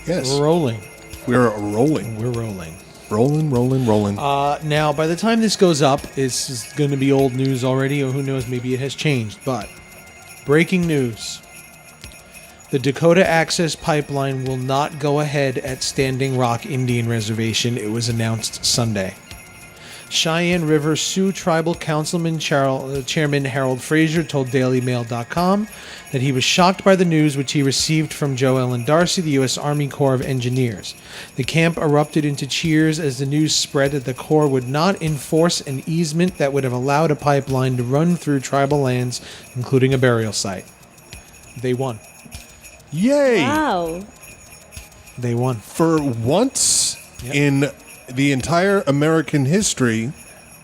Yes. We're rolling. We're rolling. We're rolling. Rolling. Now, by the time this goes up, it's going to be old news already, or who knows, maybe it has changed. But breaking news. The Dakota Access Pipeline will not go ahead at Standing Rock Indian Reservation. It was announced Sunday. Cheyenne River Sioux Tribal Councilman Chairman Harold Frazier told DailyMail.com that he was shocked by the news which he received from Joe Ellen Darcy, the U.S. Army Corps of Engineers. The camp erupted into cheers as the news spread that the Corps would not enforce an easement that would have allowed a pipeline to run through tribal lands, including a burial site. They won. Yay! Wow. They won. For once in the entire American history,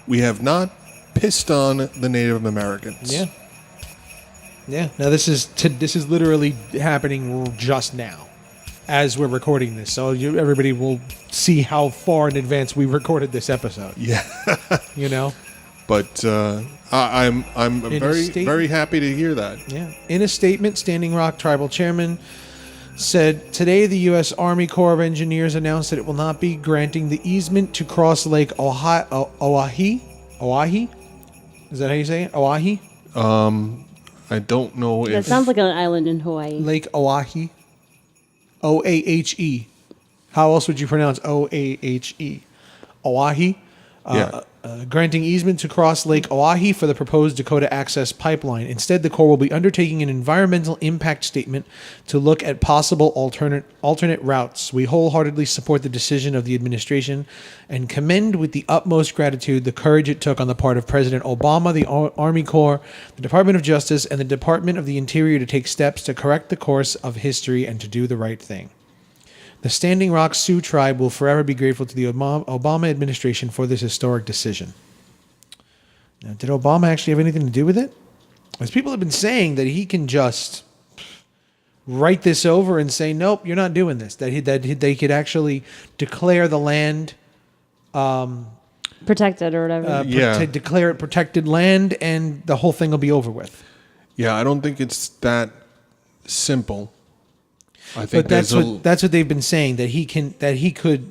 we have not pissed on the Native Americans. Yeah. Yeah. Now this is literally happening just now, as we're recording this. So everybody will see how far in advance we recorded this episode. Yeah. You know. But I'm very happy to hear that. Yeah. In a statement, Standing Rock Tribal Chairman said, today the U.S. Army Corps of Engineers announced that it will not be granting the easement to cross Lake Oahe. Oahe? Is that how you say it? Oahe? I don't know That sounds like an island in Hawaii. Lake Oahe. Oahe. How else would you pronounce Oahe? Oahe? Granting easement to cross Lake Oahe for the proposed Dakota Access Pipeline. Instead, the Corps will be undertaking an environmental impact statement to look at possible alternate routes. We wholeheartedly support the decision of the administration and commend with the utmost gratitude the courage it took on the part of President Obama, the Army Corps, the Department of Justice, and the Department of the Interior to take steps to correct the course of history and to do the right thing. The Standing Rock Sioux Tribe will forever be grateful to the Obama administration for this historic decision. Now, did Obama actually have anything to do with it? As people have been saying that he can just write this over and say, nope, you're not doing this. That they could actually declare the land Protected or whatever. to declare it protected land, and the whole thing will be over with. Yeah, I don't think it's that simple. I think But that's what they've been saying, that he could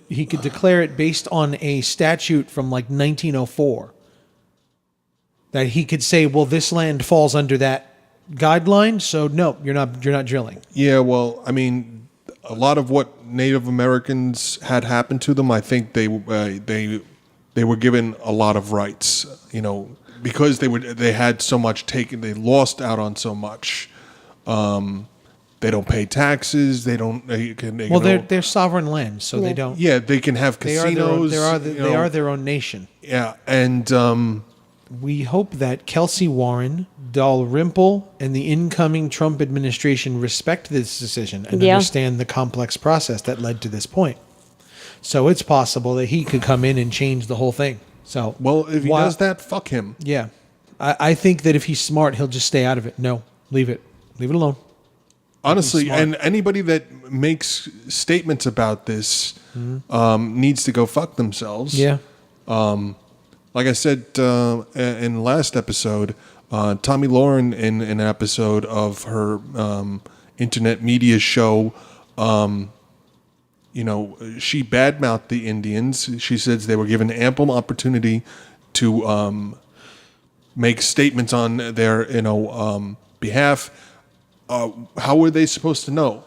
declare it based on a statute from like 1904. That he could say, well, this land falls under that guideline, so no, you're not drilling. Yeah, well, I mean, a lot of what Native Americans had happen to them, I think they were given a lot of rights, because they had so much taken, they lost out on so much. They don't pay taxes. They're sovereign land, so they don't. Yeah, they can have casinos. They are their own nation. Yeah, and we hope that Kelsey Warren, Dalrymple, and the incoming Trump administration respect this decision and understand the complex process that led to this point. So it's possible that he could come in and change the whole thing. So, well, if he does that, fuck him. Yeah, I think that if he's smart, he'll just stay out of it. No, leave it alone. Honestly, and anybody that makes statements about this needs to go fuck themselves. Yeah. Like I said in the last episode, Tommy Lauren, in an episode of her internet media show, she badmouthed the Indians. She says they were given ample opportunity to make statements on their behalf. How were they supposed to know?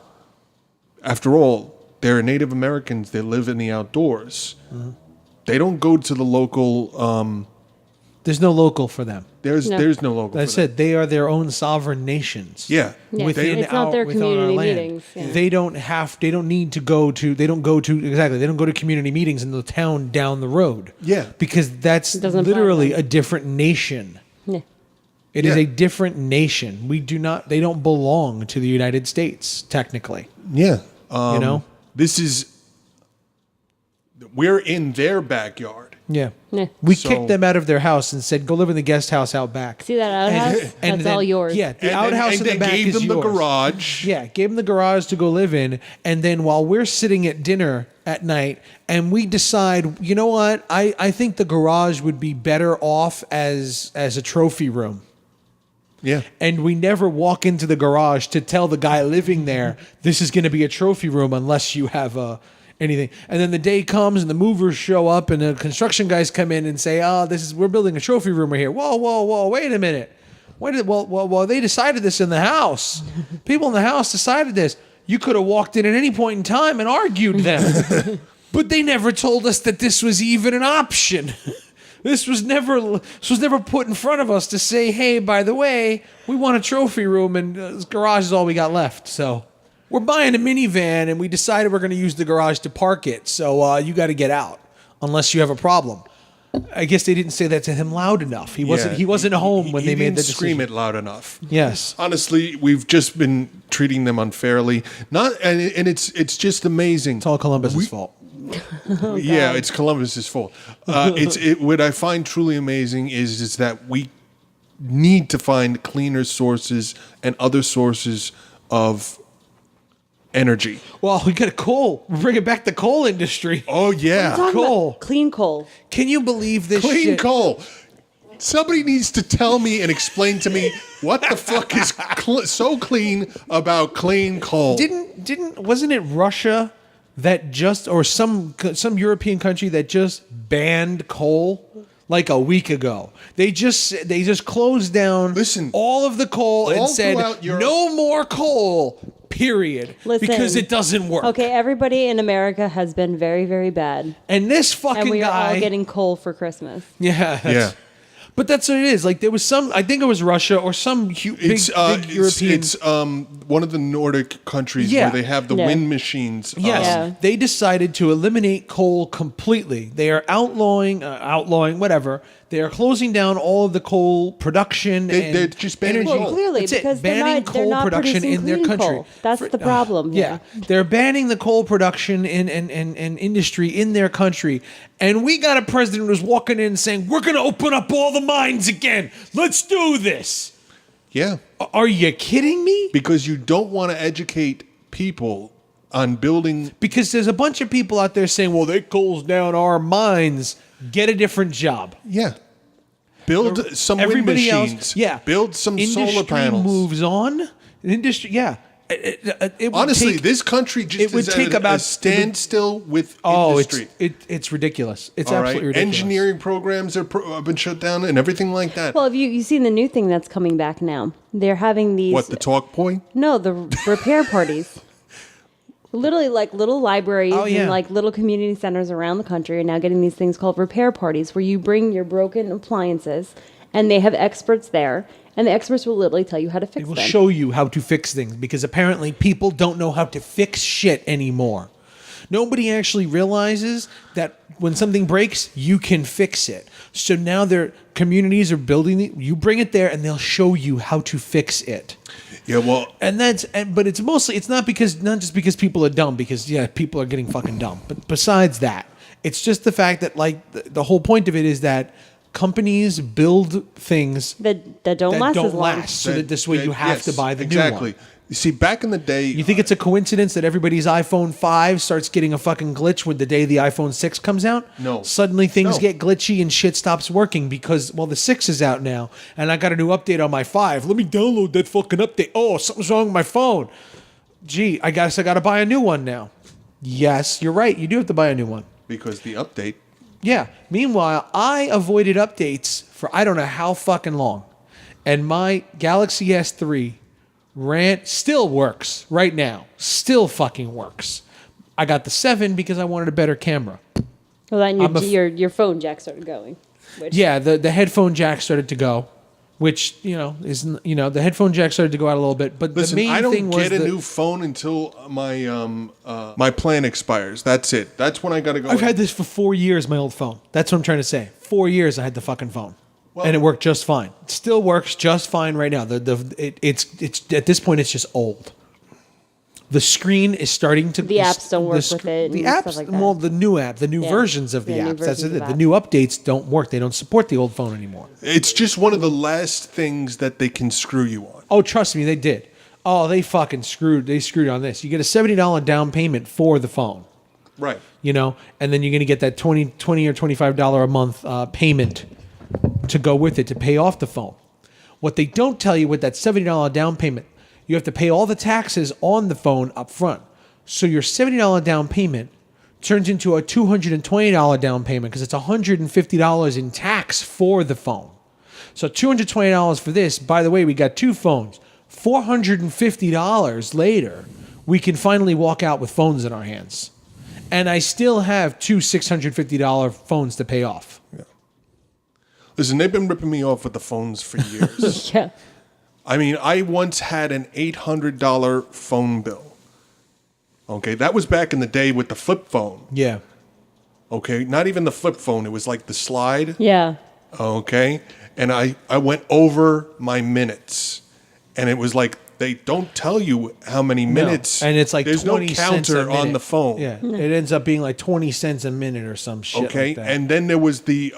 After all, they're Native Americans. They live in the outdoors. Mm-hmm. They don't go to the local. There's no local for them. There's no local. I said they are their own sovereign nations. Yeah, it's not their community meetings. Yeah. They don't go to community meetings in the town down the road. Yeah, because that's literally a different nation. Yeah. It is a different nation. They don't belong to the United States, technically. Yeah. We're in their backyard. Yeah. We kicked them out of their house and said, go live in the guest house out back. See that outhouse? That's all yours. Yeah, the outhouse in the back is yours. And gave them the garage. Yeah, gave them the garage to go live in. And then while we're sitting at dinner at night and we decide, you know what? I think the garage would be better off as a trophy room. Yeah. And we never walk into the garage to tell the guy living there, this is going to be a trophy room unless you have anything. And then the day comes and the movers show up and the construction guys come in and say, we're building a trophy room right here. Whoa, wait a minute. Well, they decided this in the house. People in the house decided this. You could have walked in at any point in time and argued them. But they never told us that this was even an option. This was never put in front of us to say, hey, by the way, we want a trophy room and this garage is all we got left. So we're buying a minivan and we decided we're going to use the garage to park it. So you got to get out unless you have a problem. I guess they didn't say that to him loud enough. He wasn't home when they made the decision. Scream it loud enough. Yes. Honestly, we've just been treating them unfairly. And it's just amazing. It's all Columbus's fault. Yeah, it's Columbus's fault. What I find truly amazing is that we need to find cleaner sources and other sources of energy. Well, we got coal. We're bringing back the coal industry. Oh yeah, coal. Clean coal. Can you believe this clean shit? coal. Somebody needs to tell me and explain to me what the fuck is so clean about clean coal. Wasn't it Russia that just, or some European country that just banned coal like a week ago? They just closed down all of the coal and said no more coal. Period. Listen, because it doesn't work. Okay, everybody in America has been very, very bad. And this fucking and we are guy all getting coal for Christmas. Yeah. But that's what it is. Like there was I think it was Russia or some big European. It's one of the Nordic countries where they have the wind machines. Yes, they decided to eliminate coal completely. They are outlawing whatever. They are closing down all of the coal production. They're just banning Well, coal. clearly, That's it. because Banning they're not production producing in their clean country. coal. That's the problem. Yeah, they're banning the coal production and industry in their country. And we got a president who's walking in saying, we're going to open up all the mines again. Let's do this. Yeah. Are you kidding me? Because you don't want to educate people on building. Because there's a bunch of people out there saying, well, they closed down our mines. Get a different job. Yeah. Build some wind machines. Build some solar panels. Industry moves on. Industry, yeah. Honestly, this country just would take about a standstill with industry. It's ridiculous. It's all absolutely ridiculous. Engineering programs have been shut down and everything like that. Well, have you seen the new thing that's coming back now? They're having these. What, the talk point? No, the repair parties. Literally, like little libraries and like little community centers around the country are now getting these things called repair parties, where you bring your broken appliances, and they have experts there. And the experts will literally tell you how to fix them. They will show you how to fix things because apparently people don't know how to fix shit anymore. Nobody actually realizes that when something breaks, you can fix it. So now their communities are building it. You bring it there and they'll show you how to fix it. Yeah, well, but it's not just because people are dumb, because people are getting fucking dumb. But besides that, it's just the fact that like the whole point of it is that companies build things that don't last as long. So that this way you have to buy the new one. You see, back in the day... You think it's a coincidence that everybody's iPhone 5 starts getting a fucking glitch with the day the iPhone 6 comes out? No. Suddenly things get glitchy and shit stops working because, well, the 6 is out now and I got a new update on my 5. Let me download that fucking update. Oh, something's wrong with my phone. Gee, I guess I got to buy a new one now. Yes, you're right. You do have to buy a new one. Because the update... Yeah. Meanwhile, I avoided updates for I don't know how fucking long. And my Galaxy S3 still works right now. Still fucking works. I got the 7 because I wanted a better camera. Well, then your phone jack started going. Yeah, the headphone jack started to go, which, the headphone jack started to go out a little bit. But listen, the main thing was I don't get a new phone until my plan expires. That's it. That's when I got to go. I've had this for 4 years, my old phone. That's what I'm trying to say. 4 years I had the fucking phone. And it worked just fine. It still works just fine right now. It's at this point it's just old. The screen is starting to. The apps don't work with it. The apps, stuff like that. well, the new app, the new versions of the apps. That's it. The new updates don't work. They don't support the old phone anymore. It's just one of the last things that they can screw you on. Oh, trust me, they did. Oh, they fucking screwed. They screwed on this. You get a $70 down payment for the phone. Right. And then you're going to get that $20 or $25 a month payment to go with it to pay off the phone. What they don't tell you with that $70 down payment, you have to pay all the taxes on the phone up front. So your $70 down payment turns into a $220 down payment because it's $150 in tax for the phone. So $220 for this. By the way, we got 2 phones. $450 later, we can finally walk out with phones in our hands. And I still have 2 $650 phones to pay off. Yeah. Listen, they've been ripping me off with the phones for years. Yeah. I mean, I once had an $800 phone bill. Okay, that was back in the day with the flip phone. Yeah. Okay, not even the flip phone. It was like the slide. Yeah. Okay, and I went over my minutes. And it was like, they don't tell you how many minutes. No. And it's like there's 20 no cents a counter minute. on the phone. Yeah. It ends up being like 20 cents a minute or some shit Okay. like that. And then there was the,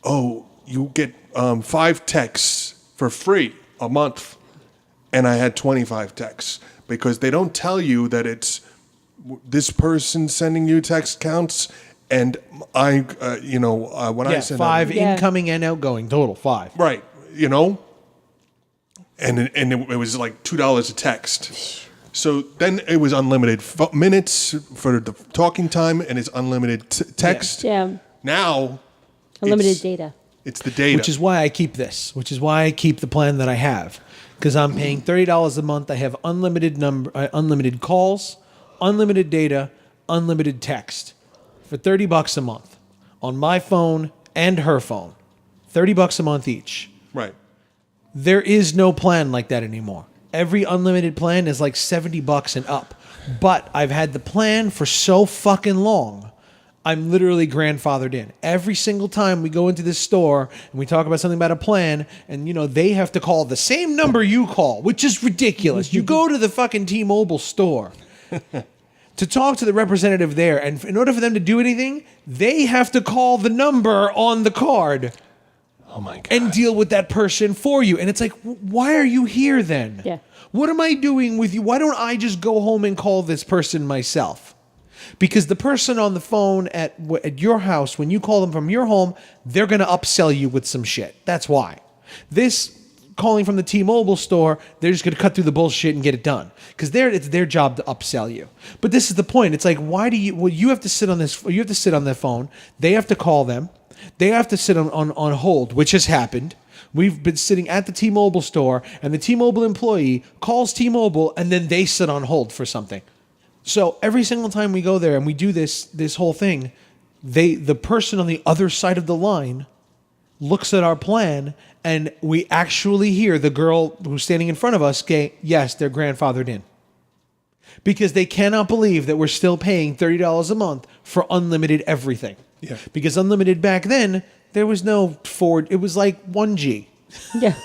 you get 5 texts for free a month. And I had 25 texts because they don't tell you that it's this person sending you text counts. And I, when I send 5 Yeah. incoming and outgoing, total 5. right, And it was like $2 a text. So then it was unlimited minutes for the talking time, and it's unlimited text. Yeah. Now, Unlimited data. It's the data. Which is why I keep this. Which is why I keep the plan that I have. Because I'm paying $30 a month. I have unlimited calls, unlimited data, unlimited text for $30 a month on my phone and her phone. $30 a month each. Right. There is no plan like that anymore. Every unlimited plan is like $70 and up. But I've had the plan for so fucking long, I'm literally grandfathered in. Every single time we go into this store and we talk about something about a plan, and they have to call the same number you call, which is ridiculous. You go to the fucking T-Mobile store to talk to the representative there, and in order for them to do anything, they have to call the number on the card. Oh my God. And deal with that person for you. And it's like, why are you here then? Yeah. What am I doing with you? Why don't I just go home and call this person myself? Because the person on the phone at your house, when you call them from your home, they're going to upsell you with some shit. That's why. This calling from the T-Mobile store, they're just going to cut through the bullshit and get it done. Because it's their job to upsell you. But this is the point. It's like, why do you have to sit on this, you have to sit on their phone. They have to call them. They have to sit on hold, which has happened. We've been sitting at the T-Mobile store, and the T-Mobile employee calls T-Mobile, and then they sit on hold for something. So every single time we go there and we do this whole thing, the person on the other side of the line looks at our plan, and we actually hear the girl who's standing in front of us say, yes, they're grandfathered in. Because they cannot believe that we're still paying $30 a month for unlimited everything. Yeah. Because unlimited back then, there was no it was like 1G. Yeah.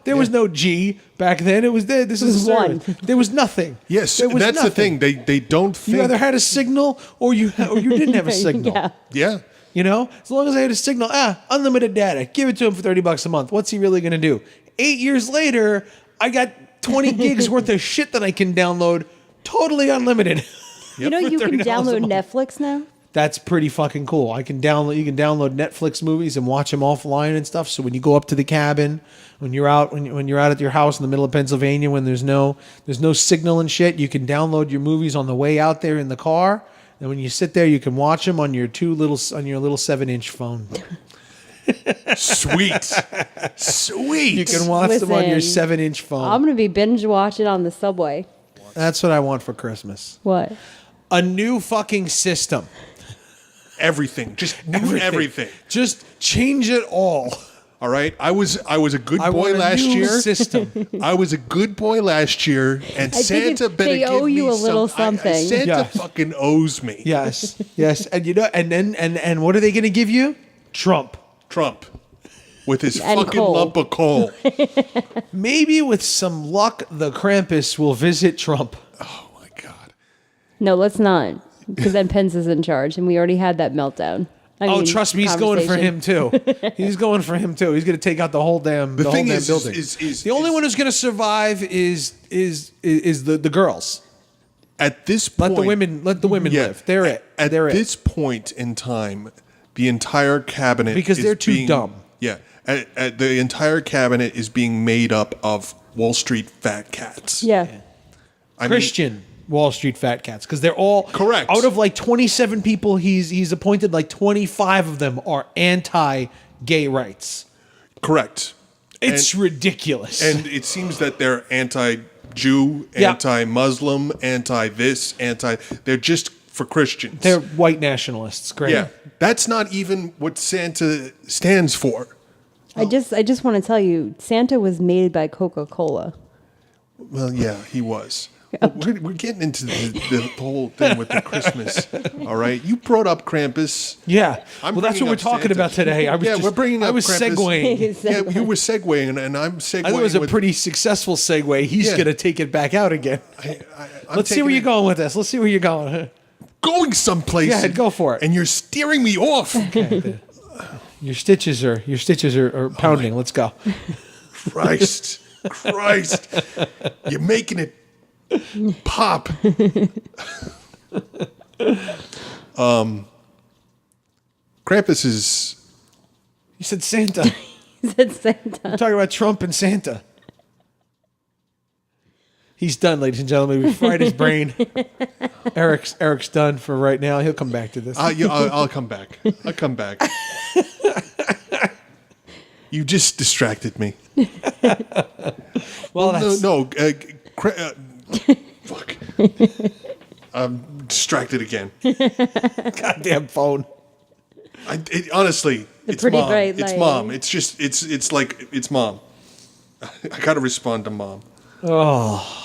There was no G back then. It was there. This is one. There was nothing. Yes, there was that's nothing. the thing. They don't think. You either had a signal or you didn't have a signal. Yeah. Yeah. As long as I had a signal, unlimited data. Give it to him for $30 a month. What's he really going to do? 8 years later, I got 20 gigs worth of shit that I can download, totally unlimited. You can $30 a download month. Netflix now? That's pretty fucking cool. You can download Netflix movies and watch them offline and stuff. So when you go up to the cabin, when you're out at your house in the middle of Pennsylvania, when there's no signal and shit, you can download your movies on the way out there in the car. And when you sit there, you can watch them on your little 7-inch phone. Sweet. You can watch them on your Listen, 7-inch phone. I'm going to be binge watching on the subway. That's what I want for Christmas. What? A new fucking system. Everything. Just everything. Just change it all. All right. I was a good I boy want a last new year. system. I was a good boy last year, and Santa better they give owe you me a little some- something. Santa Yes. fucking owes me. Yes, and what are they going to give you? Trump. With his And fucking coal. lump of coal. Maybe with some luck, the Krampus will visit Trump. Oh my God. No, let's not. Because then Pence is in charge, and we already had that meltdown. Trust me, he's going for him too. He's going for him too. He's going to take out the whole damn thing is building. The only one who's going to survive is the girls. At this point, Let the women live. They're it. At They're this point in time, the entire cabinet Because is they're too being- dumb. Yeah. The entire cabinet is being made up of Wall Street fat cats. Yeah. Christian Wall Street fat cats, because they're all correct. Out of like 27 people he's appointed, like 25 of them are anti-gay rights. Correct. It's ridiculous. And it seems that they're anti-Jew, anti-Muslim, anti-this, they're just for Christians. They're white nationalists. Great. Yeah. That's not even what Santa stands for. I just want to tell you, Santa was made by Coca-Cola. Well, yeah, he was. We're getting into the whole thing with the Christmas. All right, you brought up Krampus. Yeah, I'm well, that's what we're talking about today. We're bringing up. I was Krampus. segueing. Yeah, you were segueing, and I'm segueing. I thought it was a pretty successful segue. He's going to take it back out again. Let's see where you're going with this. Let's see where you're going. Going someplace. Yeah, go for it. And you're steering me off. Okay. Your stitches are pounding. Let's go. Christ, you're making it pop. Krampus is. You said Santa. He said Santa. I'm talking about Trump and Santa. He's done, ladies and gentlemen. We fried his brain. Eric's done for right now. He'll come back to this. I'll come back. I'll come back. You just distracted me. Well, fuck. I'm distracted again. Goddamn phone. Honestly, it's pretty mom. bright It's light. mom. It's just it's like it's mom. I gotta respond to mom. Oh,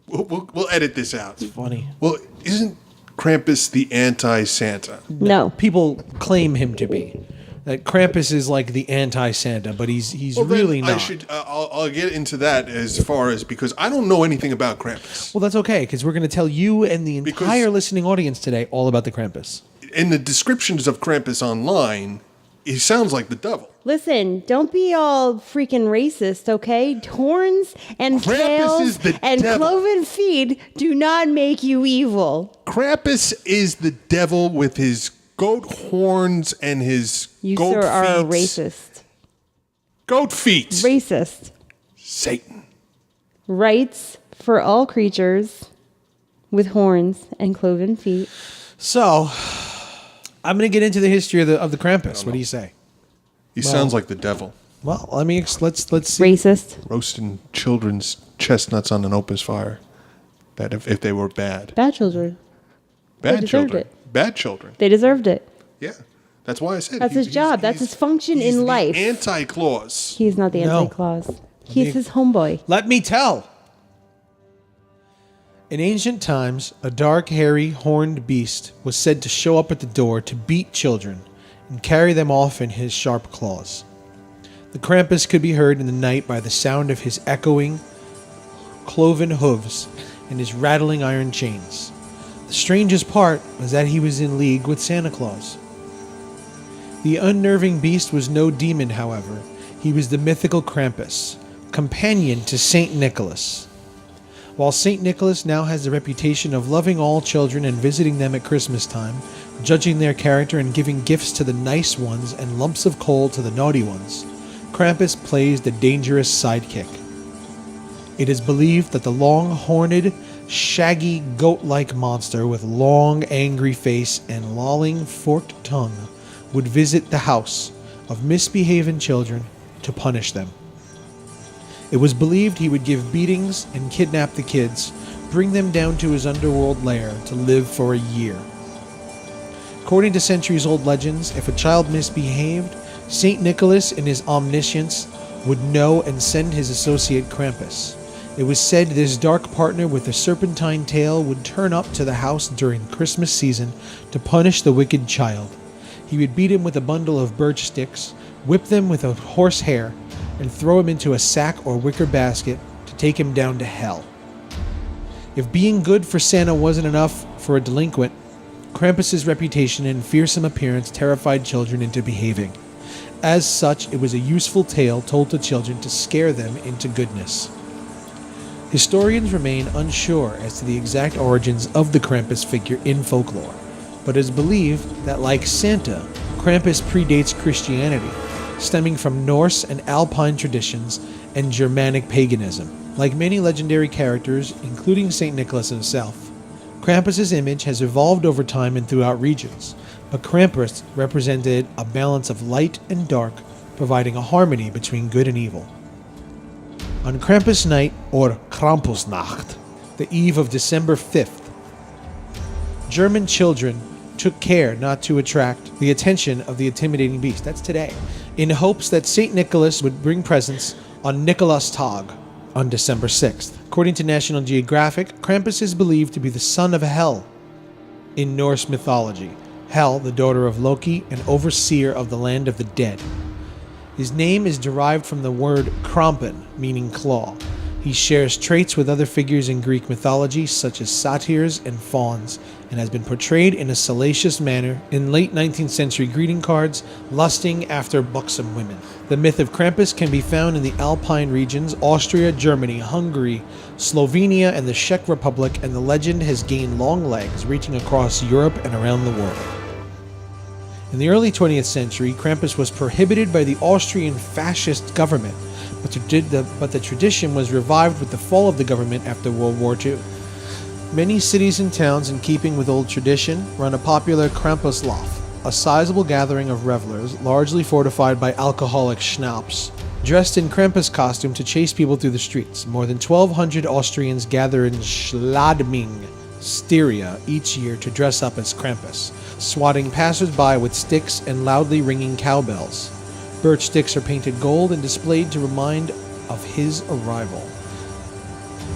We'll edit this out. It's funny. Well, isn't Krampus the anti-Santa? No. People claim him to be. That Krampus is like the anti-Santa, but he's really not. I'll get into that as far as because I don't know anything about Krampus. Well, that's okay, because we're going to tell you and the entire listening audience today all about the Krampus. In the descriptions of Krampus online, he sounds like the devil. Listen, don't be all freaking racist, okay? Horns and Krampus tails is the and devil. cloven feet do not make you evil. Krampus is the devil with his goat horns and his You, goat sir, are a feet. racist. Goat feet. Racist. Satan. Rights for all creatures with horns and cloven feet. So, I'm going to get into the history of the Krampus. What do you say? He sounds like the devil. Well, let's see. Racist. Roasting children's chestnuts on an opus fire. That if they were bad. Bad children. Bad deserved children. it. Bad children. They deserved it. Yeah. That's why I said That's his job. That's his function he's in the life. Anti-Claus. He's not the No. anti-claus. He's his homeboy. Let me tell. In ancient times, a dark, hairy, horned beast was said to show up at the door to beat children and carry them off in his sharp claws. The Krampus could be heard in the night by the sound of his echoing, cloven hooves and his rattling iron chains. The strangest part was that he was in league with Santa Claus. The unnerving beast was no demon, however. He was the mythical Krampus, companion to Saint Nicholas. While St. Nicholas now has the reputation of loving all children and visiting them at Christmastime, judging their character and giving gifts to the nice ones and lumps of coal to the naughty ones, Krampus plays the dangerous sidekick. It is believed that the long-horned, shaggy, goat-like monster with long, angry face and lolling, forked tongue would visit the house of misbehaving children to punish them. It was believed he would give beatings and kidnap the kids, bring them down to his underworld lair to live for a year. According to centuries-old legends, if a child misbehaved, St. Nicholas, in his omniscience, would know and send his associate Krampus. It was said this dark partner with a serpentine tail would turn up to the house during Christmas season to punish the wicked child. He would beat him with a bundle of birch sticks, whip them with a horse hair, and throw him into a sack or wicker basket to take him down to hell. If being good for Santa wasn't enough for a delinquent, Krampus's reputation and fearsome appearance terrified children into behaving. As such, it was a useful tale told to children to scare them into goodness. Historians remain unsure as to the exact origins of the Krampus figure in folklore, but it is believed that, like Santa, Krampus predates Christianity, stemming from Norse and Alpine traditions and Germanic paganism. Like many legendary characters, including St. Nicholas himself, Krampus's image has evolved over time and throughout regions, but Krampus represented a balance of light and dark, providing a harmony between good and evil. On Krampus night, or Krampusnacht, the eve of December 5th, German children took care not to attract the attention of the intimidating beast, that's today, in hopes that St. Nicholas would bring presents on Nikolaustag on December 6th. According to National Geographic, Krampus is believed to be the son of Hel in Norse mythology. Hel, the daughter of Loki and overseer of the land of the dead. His name is derived from the word krampen, meaning claw. He shares traits with other figures in Greek mythology, such as satyrs and fauns, and has been portrayed in a salacious manner in late 19th century greeting cards, lusting after buxom women. The myth of Krampus can be found in the Alpine regions, Austria, Germany, Hungary, Slovenia, and the Czech Republic, and the legend has gained long legs, reaching across Europe and around the world. In the early 20th century, Krampus was prohibited by the Austrian fascist government, but the tradition was revived with the fall of the government after World War II. Many cities and towns, in keeping with old tradition, run a popular Krampuslauf, a sizable gathering of revelers, largely fortified by alcoholic schnapps, dressed in Krampus costume to chase people through the streets. More than 1,200 Austrians gather in Schladming, Styria, each year to dress up as Krampus, swatting passers-by with sticks and loudly ringing cowbells. Birch sticks are painted gold and displayed to remind of his arrival.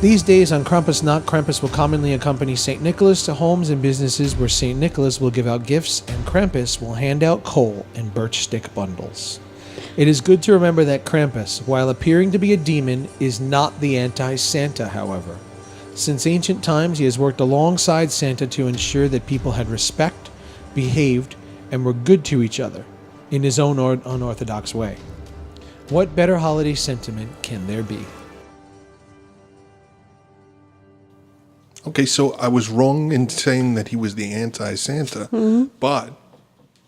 These days on Krampusnacht, Krampus will commonly accompany St. Nicholas to homes and businesses where St. Nicholas will give out gifts and Krampus will hand out coal and birch stick bundles. It is good to remember that Krampus, while appearing to be a demon, is not the anti-Santa, however. Since ancient times, he has worked alongside Santa to ensure that people had respect, behaved, and were good to each other in his own unorthodox way. What better holiday sentiment can there be? Okay, so I was wrong in saying that he was the anti-Santa, but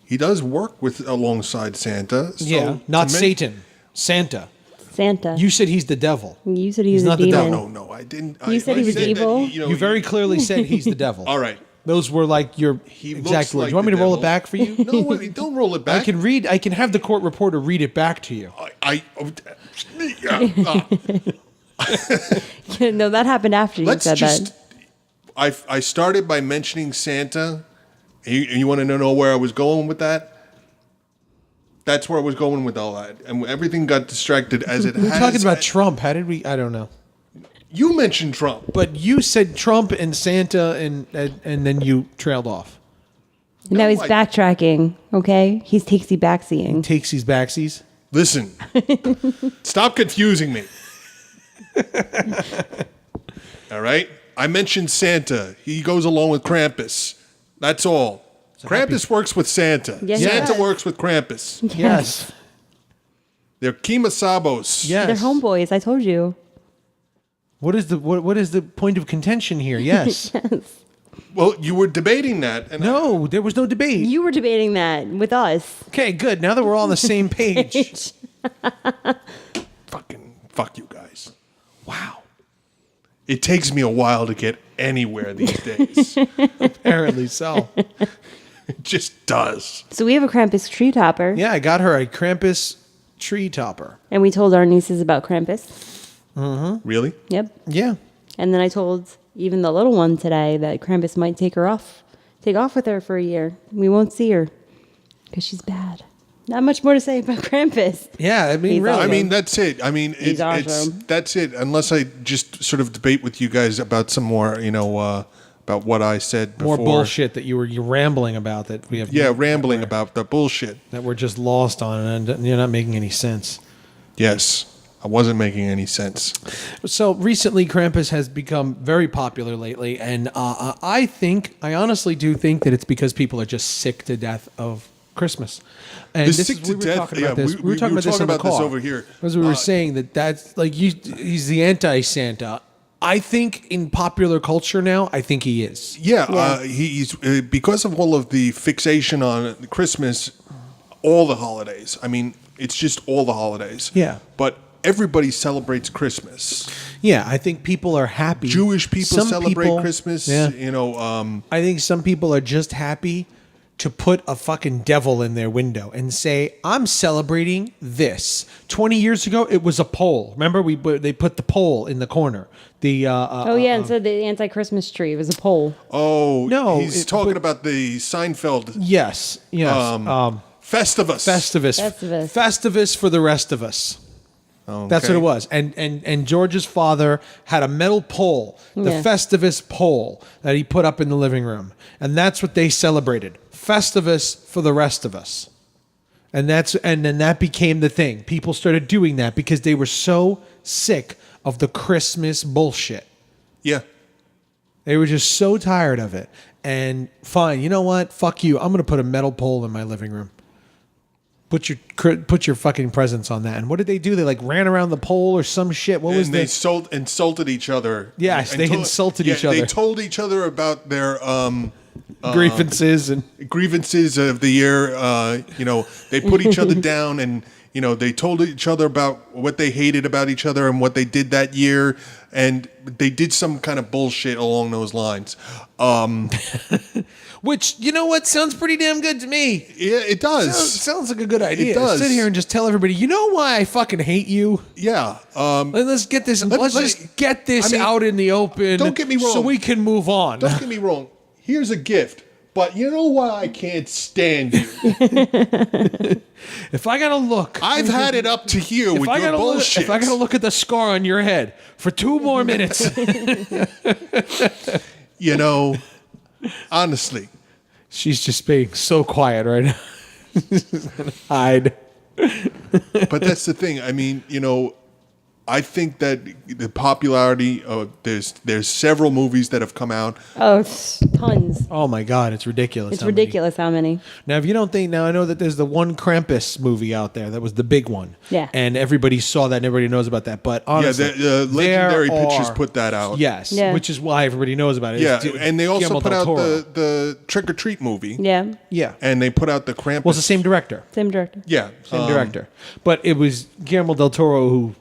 he does work with alongside Santa. So Yeah, not Satan. Santa. Santa. You said he's the devil. You said he was He's a not the demon. devil. No, I didn't. You said he was evil? You very clearly said he's the devil. All right. Those were like your He exact looks words. like You want me the to roll devil. it back for you? No, wait, don't roll it back. I can have the court reporter read it back to you. No, that happened after you Let's said just. that. I started by mentioning Santa. You want to know where I was going with that? That's where I was going with all that, and everything got distracted as it. We're talking about Trump. How did we? I don't know. You mentioned Trump. But you said Trump and Santa, and then you trailed off. Now he's I- backtracking, okay? He's takesy backseeing. Takesies backsies. Listen, stop confusing me. All right? I mentioned Santa. He goes along with Krampus. That's all. Krampus works with Santa. Yes, he Santa does. works with Krampus. Yes. They're Kemasabos. Yes. They're homeboys, I told you. What is the point of contention here? Yes. Well, you were debating that. And No, there was no debate. You were debating that with us. Okay, good. Now that we're all on the same page. Fuck you guys. Wow. It takes me a while to get anywhere these days. Apparently so. It just does. So we have a Krampus tree topper. Yeah, I got her a Krampus tree topper. And we told our nieces about Krampus. Really? Yep. Yeah. And then I told even the little one today that Krampus might take off with her for a year. We won't see her because she's bad. Not much more to say about Krampus. Yeah, I mean, He's really. I mean, that's it. I mean, He's awesome. that's it. Unless I just sort of debate with you guys about some more, about what I said before. more bullshit that you're rambling about that we have. Yeah, rambling about the bullshit. that we're just lost on, and you're not making any sense. Yes, I wasn't making any sense. So recently, Krampus has become very popular lately, and I honestly do think that it's because people are just sick to death of Christmas. And we were talking about this. We were talking about this in the car over here. because we were saying that's like he's the anti-Santa. I think in popular culture now, I think he is. Yeah, he's because of all of the fixation on Christmas, all the holidays. I mean, It's just all the holidays. Yeah. But everybody celebrates Christmas. Yeah, I think people are happy. Jewish people celebrate Christmas. Yeah. I think some people are just happy to put a fucking devil in their window and say, I'm celebrating this. 20 years ago, it was a pole. Remember, they put the pole in the corner. And so the anti-Christmas tree was a pole. Oh, no. He's talking about the Seinfeld. Yes. Festivus. Festivus for the rest of us. Okay. That's what it was. And George's father had a metal pole, the Festivus pole, that he put up in the living room. And that's what they celebrated. Festivus for the rest of us. And then that became the thing. People started doing that because they were so sick of the Christmas bullshit. Yeah. They were just so tired of it. And fine, you know what? Fuck you. I'm going to put a metal pole in my living room. Put your fucking presents on that. And what did they do? They like ran around the pole or some shit. What was they insulted each other. Yes, they insulted each other. They told each other about their grievances of the year. They put each other down, and they told each other about what they hated about each other and what they did that year, and they did some kind of bullshit along those lines. Which, you know what, sounds pretty damn good to me. Yeah, it does. Sounds like a good idea. It does. Sit here and just tell everybody, you know why I fucking hate you? Yeah. Let's get this. Let's just get this out in the open. Don't get me wrong. So we can move on. Don't get me wrong. Here's a gift. But you know why I can't stand you? If I gotta look, I've had it up to here with your bullshit. If I gotta look at the scar on your head for 2 more minutes, honestly, she's just being so quiet right now. Hide. But that's the thing. I mean, I think that the popularity of there's several movies that have come out. Oh, tons. Oh my God, it's ridiculous. It's ridiculous how many. Now, if you don't think, I know that there's the one Krampus movie out there that was the big one. Yeah. And everybody saw that and everybody knows about that. But honestly, Legendary Pictures put that out. Yes. Yeah. Which is why everybody knows about it. Yeah. And they also put out the Trick or Treat movie. Yeah. Yeah. And they put out the Krampus. Well, it's the same director. Same director. Yeah. Same director. But it was Guillermo del Toro who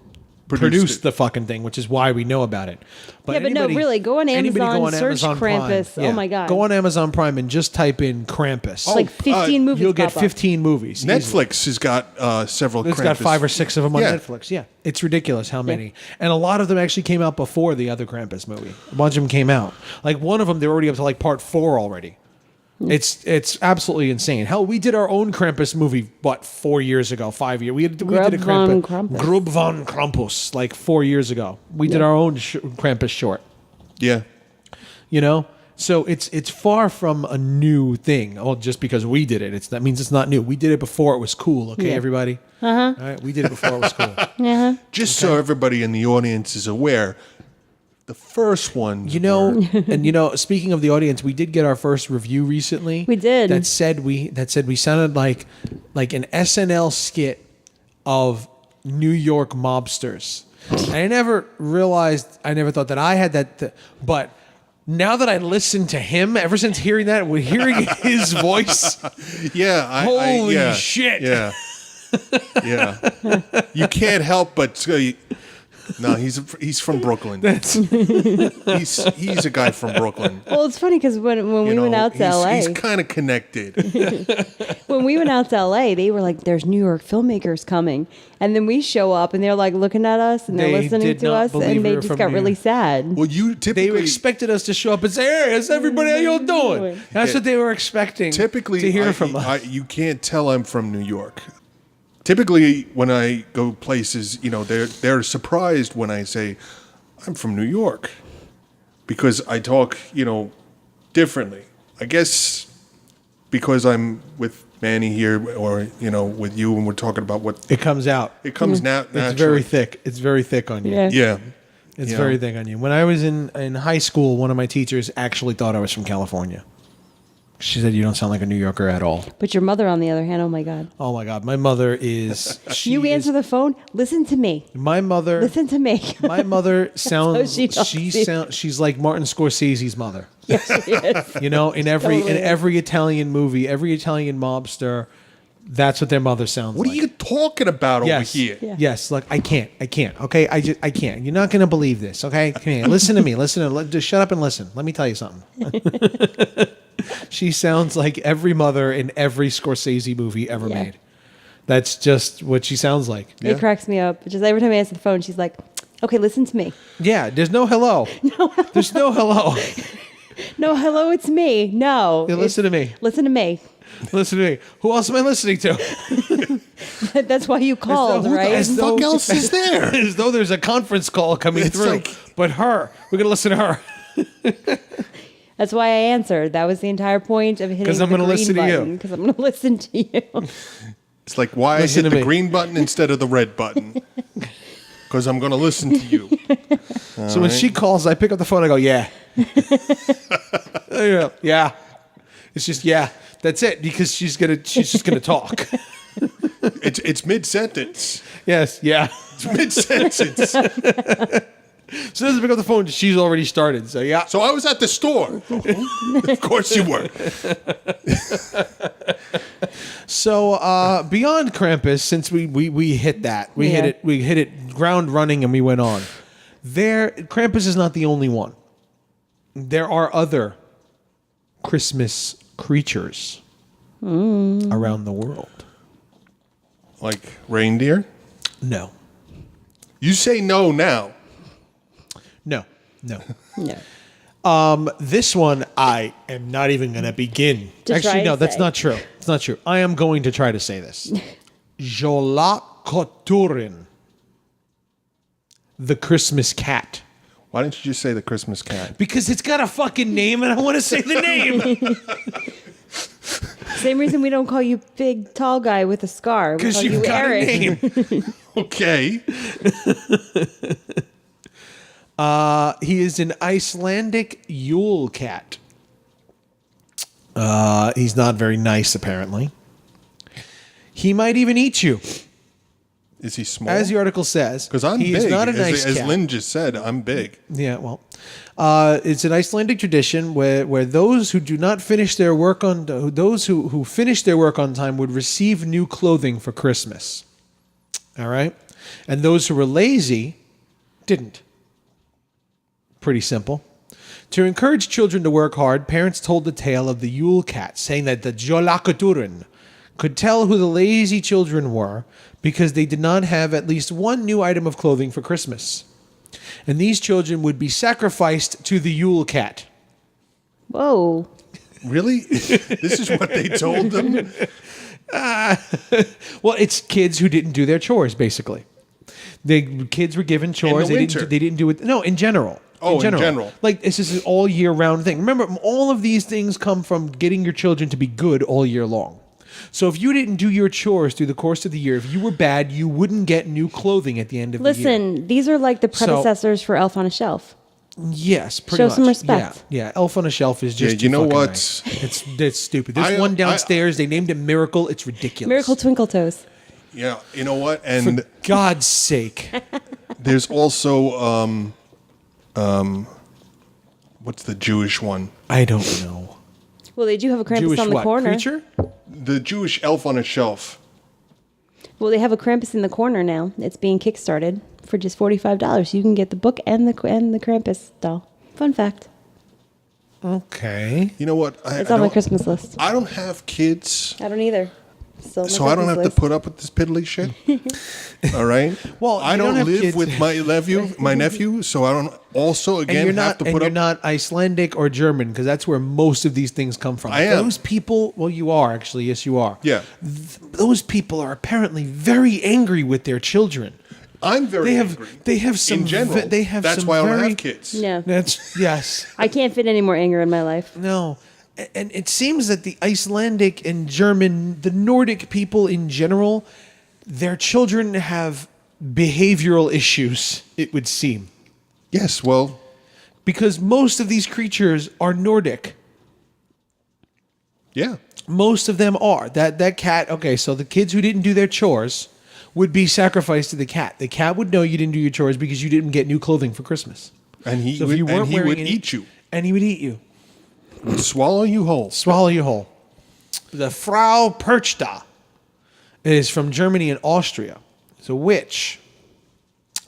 produced the fucking thing, which is why we know about it. But really, go on Amazon, search Krampus. Yeah. Oh my God. Go on Amazon Prime and just type in Krampus. Like 15 movies. You'll get 15 movies. Netflix has got several It's Krampus. got 5 or 6 of them on Netflix. Yeah. It's ridiculous how many. And a lot of them actually came out before the other Krampus movie. A bunch of them came out. Like one of them, they're already up to like part 4 already. It's absolutely insane. Hell, we did our own Krampus movie, 4 years ago, 5 years. We did a Krampus. Grub von Krampus, like 4 years ago. We did our own Krampus short. Yeah. So it's far from a new thing. Well, just because we did it, that means it's not new. We did it before it was cool. Okay, everybody. All right, we did it before it was cool. Just so everybody in the audience is aware. The first one, speaking of the audience, we did get our first review recently. We did. That said we sounded like an SNL skit of New York mobsters. I never thought that I had that, but now that I listen to him, ever since hearing that, hearing his voice, holy shit, you can't help but. No, he's from Brooklyn. He's a guy from Brooklyn. Well, it's funny because when we went out to LA, he's kind of connected. When we went out to LA, they were like, "There's New York filmmakers coming," and then we show up and they're like looking at us and they're listening to us, and they just got really sad. Well, they expected us to show up and say, "Hey, how's everybody? How y'all doing?" That's what they were expecting. Typically, to hear from us. You can't tell I'm from New York. Typically, when I go places, they're surprised when I say I'm from New York because I talk, differently. I guess because I'm with Manny here, or with you, and we're talking about what it comes out. It comes naturally. It's very thick. It's very thick on you. Yeah. It's very thick on you. When I was in high school, one of my teachers actually thought I was from California. She said, "You don't sound like a New Yorker at all." But your mother, on the other hand, oh my God. Oh my God, my mother is. You answer the phone. Listen to me. My mother. Listen to me. My mother sounds. She She's like Martin Scorsese's mother. Yes, she is. In every Italian movie, every Italian mobster, That's what their mother sounds What like. are you talking about over Yes. here? Yeah. Yes, look, I can't. Okay, I can't. You're not gonna believe this. Okay, come here. Listen to me. Just shut up and listen. Let me tell you something. She sounds like every mother in every Scorsese movie ever Yeah. made. That's just what she sounds like. Yeah. It cracks me up. Just every time I answer the phone, she's like, "Okay, listen to me." Yeah, there's no hello. There's no hello. No, hello, it's me. No, Yeah, listen to me. Listen to me. Listen to me. Who else am I listening to? That's why you called, Who the right? fuck else is there? As though there's a conference call coming It's through. like- But her, we're gonna listen to her. That's why I answered. That was the entire point of hitting 'Cause I'm the gonna green listen to you. button. Because I'm going to listen to you. It's like why Listen I hit to the me. green button instead of the red button. Because I'm going to listen to you. So when she calls, I pick up the phone. I go, yeah, yeah. It's just yeah. That's it because she's just gonna talk. It's mid sentence. Yes, yeah. It's mid sentence. So as I pick up the phone, she's already started. So yeah. So I was at the store. Of course you were. So beyond Krampus, since we hit that, we hit it ground running, and we went on. Krampus is not the only one. There are other Christmas creatures around the world. Like reindeer? No, You say no now. no. No. This one, I am not even going to begin. To try Actually, no, to that's say. not true. It's not true. I am going to try to say this. Jolakoturin, the Christmas cat. Why didn't you just say the Christmas cat? Because it's got a fucking name and I want to say the name. Same reason we don't call you big, tall guy with a scar. We Because call you've you got Eric. a name. Okay. He is an Icelandic Yule cat. He's not very nice, apparently. He might even eat you, Is he small? as the article says. Because I'm he big. is not a nice as cat. Lynn just said, I'm big. Yeah, well, it's an Icelandic tradition where those who do not finish their work on those who finish their work on time would receive new clothing for Christmas. All right, and those who were lazy didn't. Pretty simple. To encourage children to work hard, parents told the tale of the Yule cat, saying that the Jolakaturinn could tell who the lazy children were because they did not have at least one new item of clothing for Christmas. And these children would be sacrificed to the Yule cat. Whoa. Really? This is what they told them? Well, it's kids who didn't do their chores, basically. The kids were given chores. winter. They didn't do it. No, in general. Oh, in general. Like, this is an all year round thing. Remember, all of these things come from getting your children to be good all year long. So if you didn't do your chores through the course of the year, if you were bad, you wouldn't get new clothing at the end of the year. Listen, these are like the So- predecessors for Elf on a Shelf. Yes, pretty Show much. some respect. Yeah, Elf on a Shelf is just Yeah, you too know fucking what? nice. It's stupid. There's I- one downstairs. They named it Miracle. It's ridiculous. Miracle Twinkle Toes. Yeah, you know what? For And God's sake. there's also, what's the Jewish one? I don't know. Well, they do have a Krampus Jewish on the what? corner. Creature? The Jewish elf on a shelf. Well, they have a Krampus in the corner now. It's being kickstarted for just $45. You can get the book and the Krampus doll. Fun fact. Okay. You know what? It's on my Christmas list. I don't have kids, I don't either. Still on my so I don't Christmas have list. to put up with this piddly shit. All right. Well, I you don't don't have live kids. with my nephew, so I don't also And again you're have not, to and put you're up. not Icelandic or German because that's where most of these things come from. I am. Those people, well, you are actually. Yes, you are. Yeah, Those people are apparently very angry with their children. I'm very They angry. have some. In general, they have that's some why I very, don't have kids. No. That's yes. I can't fit any more anger in my life. No. And it seems that the Icelandic and German, the Nordic people in general, their children have behavioral issues, it would seem. Yes, well, Because most of these creatures are Nordic. yeah. Most of them are. That cat, okay, so the kids who didn't do their chores would be sacrificed to the cat. The cat would know you didn't do your chores because you didn't get new clothing for Christmas. And he So if would, you weren't and he wearing would any- eat you, And he would eat you. swallow you whole. Swallow you whole. The Frau Perchta It is from Germany and Austria. It's a witch.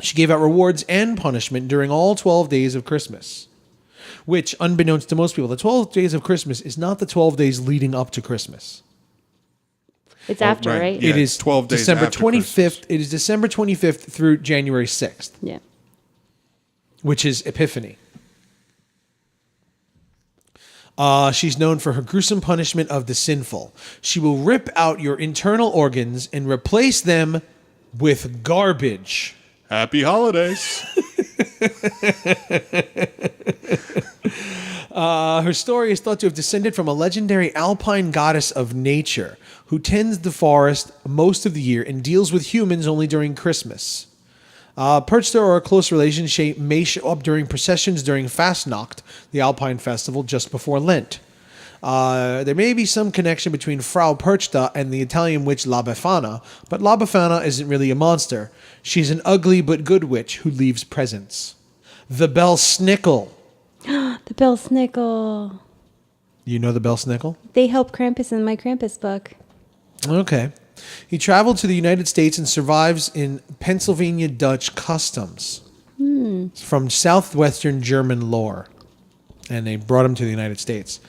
She gave out rewards and punishment during all 12 days of Christmas. Which, unbeknownst to most people, the 12 days of Christmas is not the 12 days leading up to Christmas. It's after, right? Yeah, it is 12 days December after 25th. Christmas. It is December 25th through January 6th, Yeah. which is Epiphany. She's known for her gruesome punishment of the sinful. She will rip out your internal organs and replace them with garbage. Happy holidays. Her story is thought to have descended from a legendary alpine goddess of nature who tends the forest most of the year and deals with humans only during Christmas. Perchta or a close relationship may show up during processions during Fastnacht, the Alpine festival just before Lent. There may be some connection between Frau Perchta and the Italian witch La Befana, but La Befana isn't really a monster. She's an ugly but good witch who leaves presents. The Belsnickel. The Belsnickel. You know the Belsnickel? They help Krampus in my Krampus book. Okay. He traveled to the United States and survives in Pennsylvania Dutch customs from southwestern German lore. And they brought him to the United States.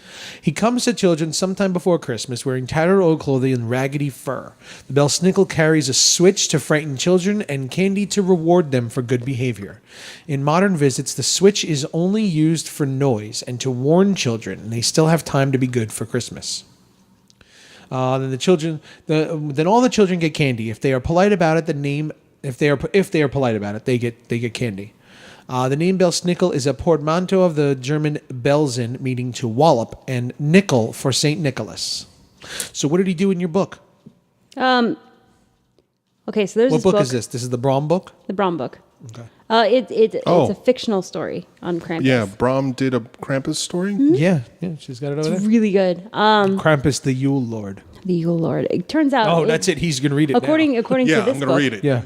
He comes to children sometime before Christmas wearing tattered old clothing and raggedy fur. The Belsnickel carries a switch to frighten children and candy to reward them for good behavior. In modern visits, the switch is only used for noise and to warn children, and they still have time to be good for Christmas. Then all the children get candy. If they are polite about it, if they are polite about it, they get candy. The name Belsnickel is a portmanteau of the German Belsen, meaning to wallop, and nickel for Saint Nicholas. So what did he do in your book? Okay, so there's What book is this? This is the Brahm book? The Brahm book. Okay. It's Oh. a fictional story on Krampus. Yeah, Brahm did a Krampus story. Yeah, she's got it over It's there. really good. Krampus the Yule Lord. The Yule Lord. It turns out. Oh, that's it. He's going to read it According now. to this Yeah, book. I'm going to read it. Yeah.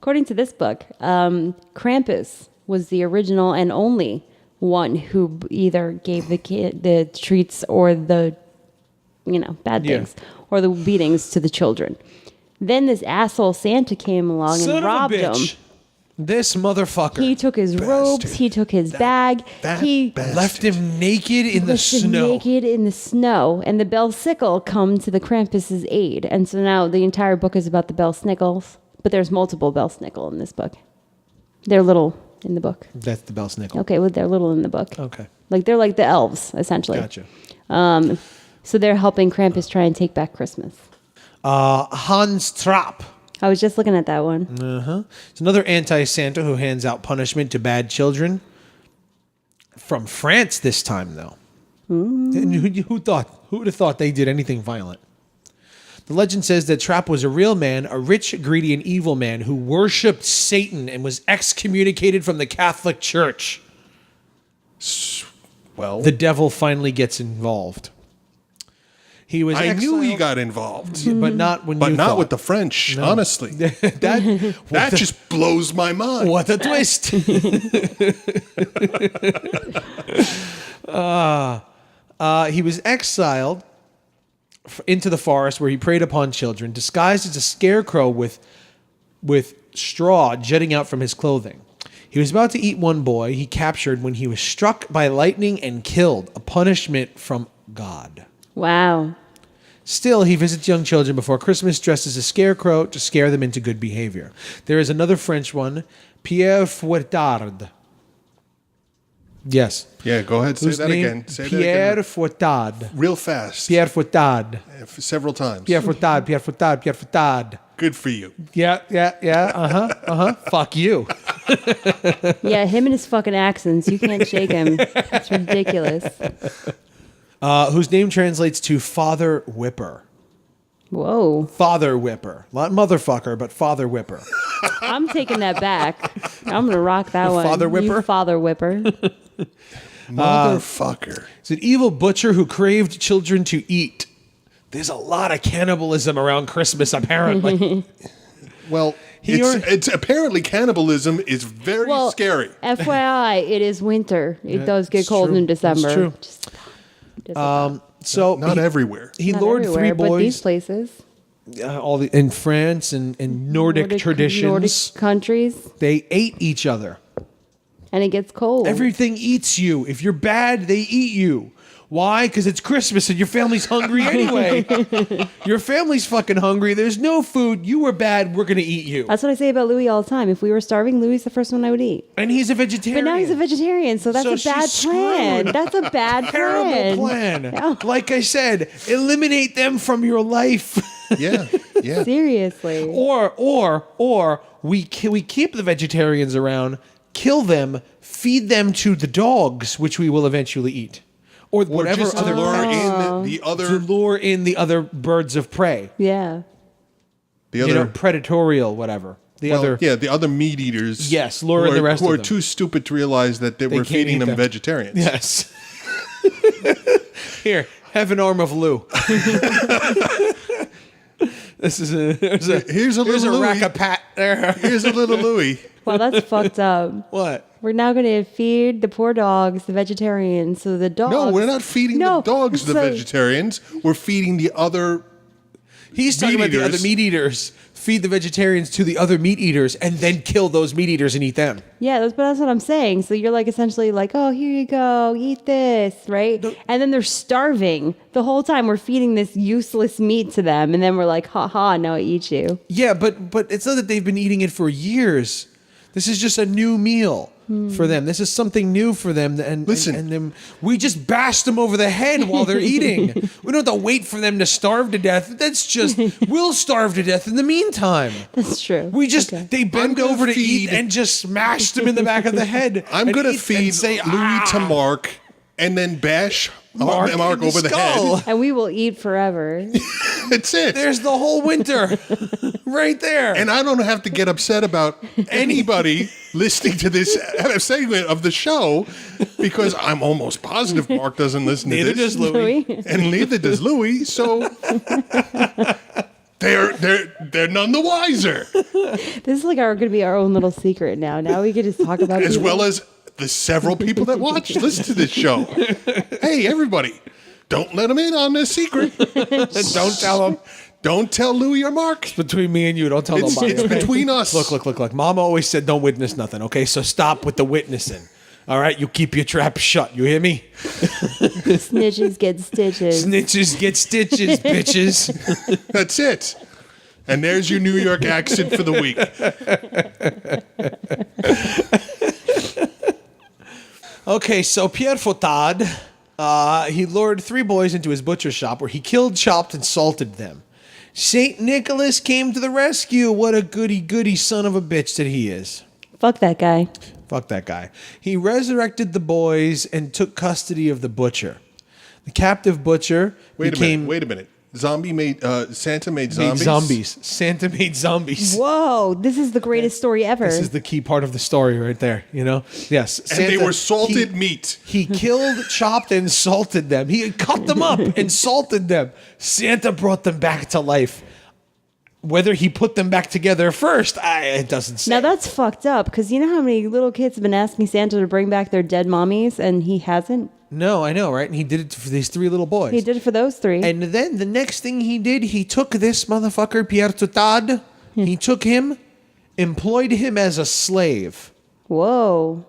According to this book, Krampus was the original and only one who either gave the kid the treats or the, bad Yeah. things or the beatings to the children. Then this asshole Santa came along Son and of a robbed him. bitch. This motherfucker. He took his robes. He took his bag. He left him naked in the left him snow. naked in the snow. And the Belsnickel come to the Krampus's aid. And so now the entire book is about the Belsnickels. But there's multiple Belsnickel in this book. They're little in the book. That's the Belsnickel. Okay, well, they're little in the book. Okay. Like, they're like the elves, essentially. Gotcha. So they're helping Krampus try and take back Christmas. Hans Trapp. I was just looking at that one. It's another anti-Santa who hands out punishment to bad children. From France this time, though. And who would have thought they did anything violent? The legend says that Trapp was a real man, a rich, greedy, and evil man who worshipped Satan and was excommunicated from the Catholic Church. Well, The devil finally gets involved. He was I knew he exiled, got involved, but not when but you not thought. with the French. Honestly, that just blows my mind. What a twist! He was exiled into the forest where he preyed upon children, disguised as a scarecrow with straw jutting out from his clothing. He was about to eat one boy he captured when he was struck by lightning and killed, a punishment from God. Wow. Still, he visits young children before Christmas dressed as a scarecrow to scare them into good behavior. There is another French one, Pierre Fouettard. Yes. Yeah, go ahead. Say Whose that name? again. Say Pierre that again. Fouettard. Real fast. Pierre Fouettard. Several times. Pierre Fouettard. Pierre Fouettard. Pierre Fouettard. Good for you. Yeah. Fuck you. Yeah, him and his fucking accents. You can't shake him. It's ridiculous. Whose name translates to Father Whipper. Whoa. Father Whipper. Not motherfucker, but Father Whipper. I'm taking that back. I'm going to rock that one. Father Whipper? You Father Whipper. Motherfucker. It's an evil butcher who craved children to eat. There's a lot of cannibalism around Christmas, apparently. Well, it's apparently cannibalism is very scary. FYI, it is winter. It does get cold true. in December. It's true. Just a thought. So Not everywhere. he Not lured three everywhere, but these boys. places. in France and Nordic traditions, Nordic countries, they ate each other. and it gets cold. Everything eats you. If you're bad, they eat you. Why? Because it's Christmas and your family's hungry anyway. Your family's fucking hungry. There's no food. You were bad. We're going to eat you. That's what I say about Louis all the time. If we were starving, Louis is the first one I would eat. And he's a vegetarian. But now he's a vegetarian, so that's So a bad she's plan. screwed. That's a bad Terrible plan. plan. Like I said, eliminate them from your life. Yeah. Yeah. Seriously. Or we keep the vegetarians around, kill them, feed them to the dogs, which we will eventually eat. Or Or whatever just to other lure prey. in the other. To lure in the other birds of prey. Yeah. The other. Predatorial, whatever. The other. Yeah, the other meat eaters. Yes, lure in the rest who of are them. too stupid to realize that we're can't feeding eat them them. vegetarians. Yes. Here, have an arm of Lou. This is Here's a little Louis. rack of pat there. Here's a little Louis. Well, that's fucked up. What? We're now going to feed the poor dogs, the vegetarians. So the dogs. No, we're not feeding the dogs the vegetarians. We're feeding the other. He's talking Meat about the other eaters. meat eaters. Feed the vegetarians to the other meat eaters and then kill those meat eaters and eat them. Yeah, but that's what I'm saying. So you're like essentially like, oh, here you go, eat this, right? And then they're starving the whole time. We're feeding this useless meat to them, and then we're like, ha ha, now I eat you. Yeah, but it's not that they've been eating it for years. This is just a new meal for them. This is something new for them. And Listen. and then we just bash them over the head while they're eating. We don't have to wait for them to starve to death. That's just we'll starve to death in the meantime. That's true. We just they bend gonna over to eat feed- and just smash them in the back of the head. I'm and going to eat feed and say, Louis to Mark and then bash Mark in the over the skull. head. And we will eat forever. That's it. There's the whole winter right there. And I don't have to get upset about anybody listening to this segment of the show because I'm almost positive Mark doesn't listen Neither to this. does Louis. And neither does Louis. So they're none the wiser. This is like going to be our own little secret now. Now we can just talk about As people. well as the several people that listen to this show. Hey, everybody, don't let them in on this secret. Don't tell them. Don't tell Louis or Mark. Between me and you, don't tell nobody. It's between us. Look. Mama always said don't witness nothing, okay? So stop with the witnessing. All right? You keep your trap shut. You hear me? Snitches get stitches. Snitches get stitches, bitches. That's it. And there's your New York accent for the week. Okay, so Pierre Fautade, he lured 3 boys into his butcher shop where he killed, chopped, and salted them. St. Nicholas came to the rescue. What a goody son of a bitch that he is. Fuck that guy. Fuck that guy. He resurrected the boys and took custody of the butcher. The captive butcher Wait a minute. Santa made zombies. Santa made zombies. Whoa, this is the greatest story ever. This is the key part of the story right there, you know? Yes. And they were salted meat. He killed, chopped, and salted them. He cut them up and salted them. Santa brought them back to life. Whether he put them back together first, it doesn't say. Now that's fucked up because you know how many little kids have been asking Santa to bring back their dead mommies and he hasn't? No, I know, right? And he did it for these 3 little boys. He did it for those 3. And then the next thing he did, he took this motherfucker, Pierre Fautade. He took him, employed him as a slave. Whoa.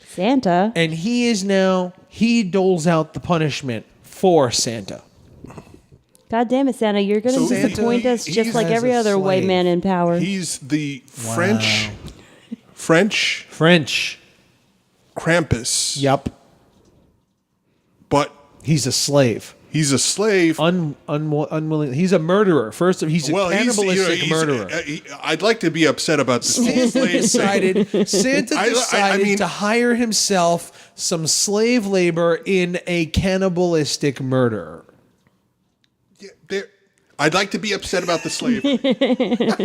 Santa? And he doles out the punishment for Santa. God damn it, Santa. You're going to So disappoint us he's just like as every a other white slave. man in power. He's the French Krampus. Yep. But He's a slave. he's a slave. Unwilling. He's a murderer. He's a cannibalistic murderer. I'd like to be upset about this. Santa decided I mean- to hire himself some slave labor in a cannibalistic murder. I'd like to be upset about the slavery.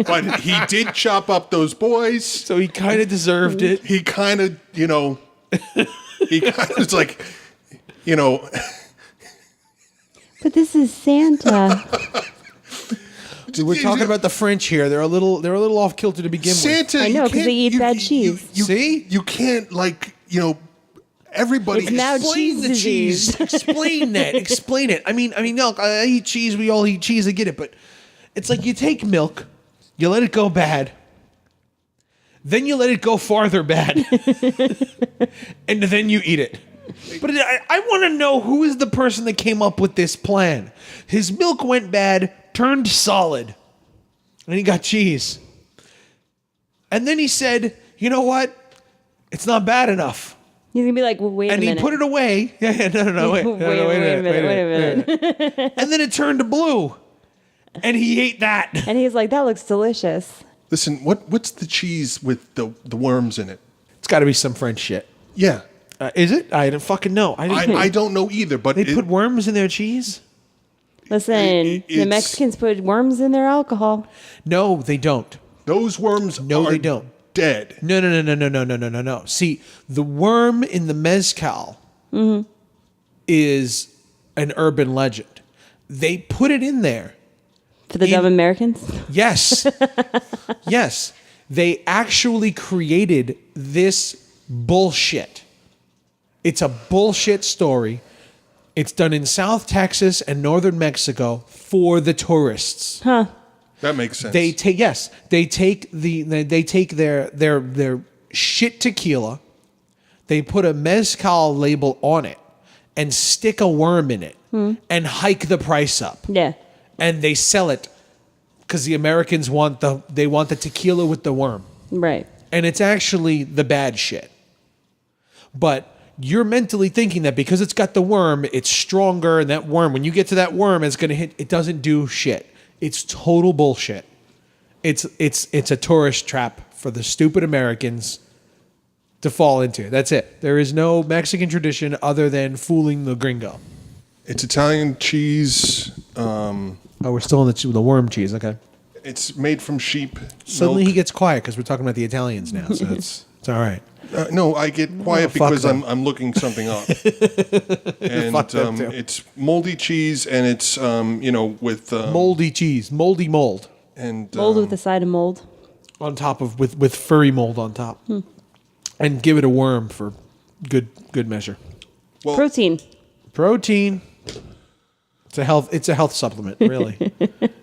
But he did chop up those boys. So he kind of deserved it. He kind of, he kind of was like, But this is Santa. We're talking about the French here. They're a little off kilter to begin with. Santa. I know, you 'cause they can't- eat bad cheese. See? You can't everybody. It's now Explain the cheese. Explain that. Explain it. I mean, look, I eat cheese. We all eat cheese. I get it, but It's like you take milk, you let it go bad, then you let it go farther bad, and then you eat it. But I want to know who is the person that came up with this plan. His milk went bad, turned solid, and he got cheese. And then he said, you know what? It's not bad enough. He's going to be like, well, wait a minute. And he put it away. Yeah, no, wait. Wait a minute. And then it turned to blue. And he ate that. And he's like, that looks delicious. Listen, what's the cheese with the worms in it? It's got to be some French shit. Yeah. Is it? I don't fucking know. I don't know either, but they put worms in their cheese? Listen, the Mexicans put worms in their alcohol. No, they don't. Those worms they don't. Dead. No. See, the worm in the mezcal is an urban legend. They put it in there. For the dumb Americans? Yes. Yes. They actually created this bullshit. It's a bullshit story. It's done in South Texas and northern Mexico for the tourists. Huh. That makes sense. They take their shit tequila, they put a mezcal label on it and stick a worm in it and hike the price up. Yeah. And they sell it because the Americans want the tequila with the worm. Right. And it's actually the bad shit. But you're mentally thinking that because it's got the worm, it's stronger, and that worm, when you get to that worm, it's going to hit. It doesn't do shit. It's total bullshit. It's a tourist trap for the stupid Americans to fall into. That's it. There is no Mexican tradition other than fooling the gringo. It's Italian cheese. Oh, we're still on the worm cheese. Okay. It's made from sheep. Suddenly milk. he gets quiet because we're talking about the Italians now, so it's all right. No, I get quiet fuck because them. I'm looking something up. And Fuck them too. it's moldy cheese, and it's with Moldy cheese, moldy mold and Mold with a side of mold. on top of with furry mold on top, and give it a worm for good measure. well, Protein. Protein. It's a health supplement, really.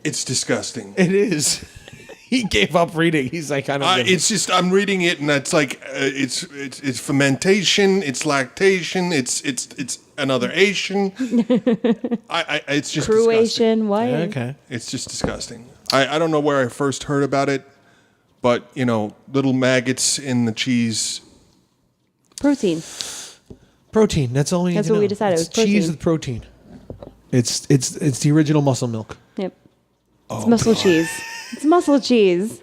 it's disgusting. It is. He gave up reading. He's like, I don't. It's just I'm reading it, and it's like it's fermentation, it's lactation, it's another Asian. It's just disgusting. Croatian. Why? Okay. It's just disgusting. I don't know where I first heard about it, but little maggots in the cheese. Protein. Protein. That's all you. That's what we decided. It's It was cheese protein. with protein. It's the original muscle milk. Yep. It's muscle cheese. It's muscle cheese.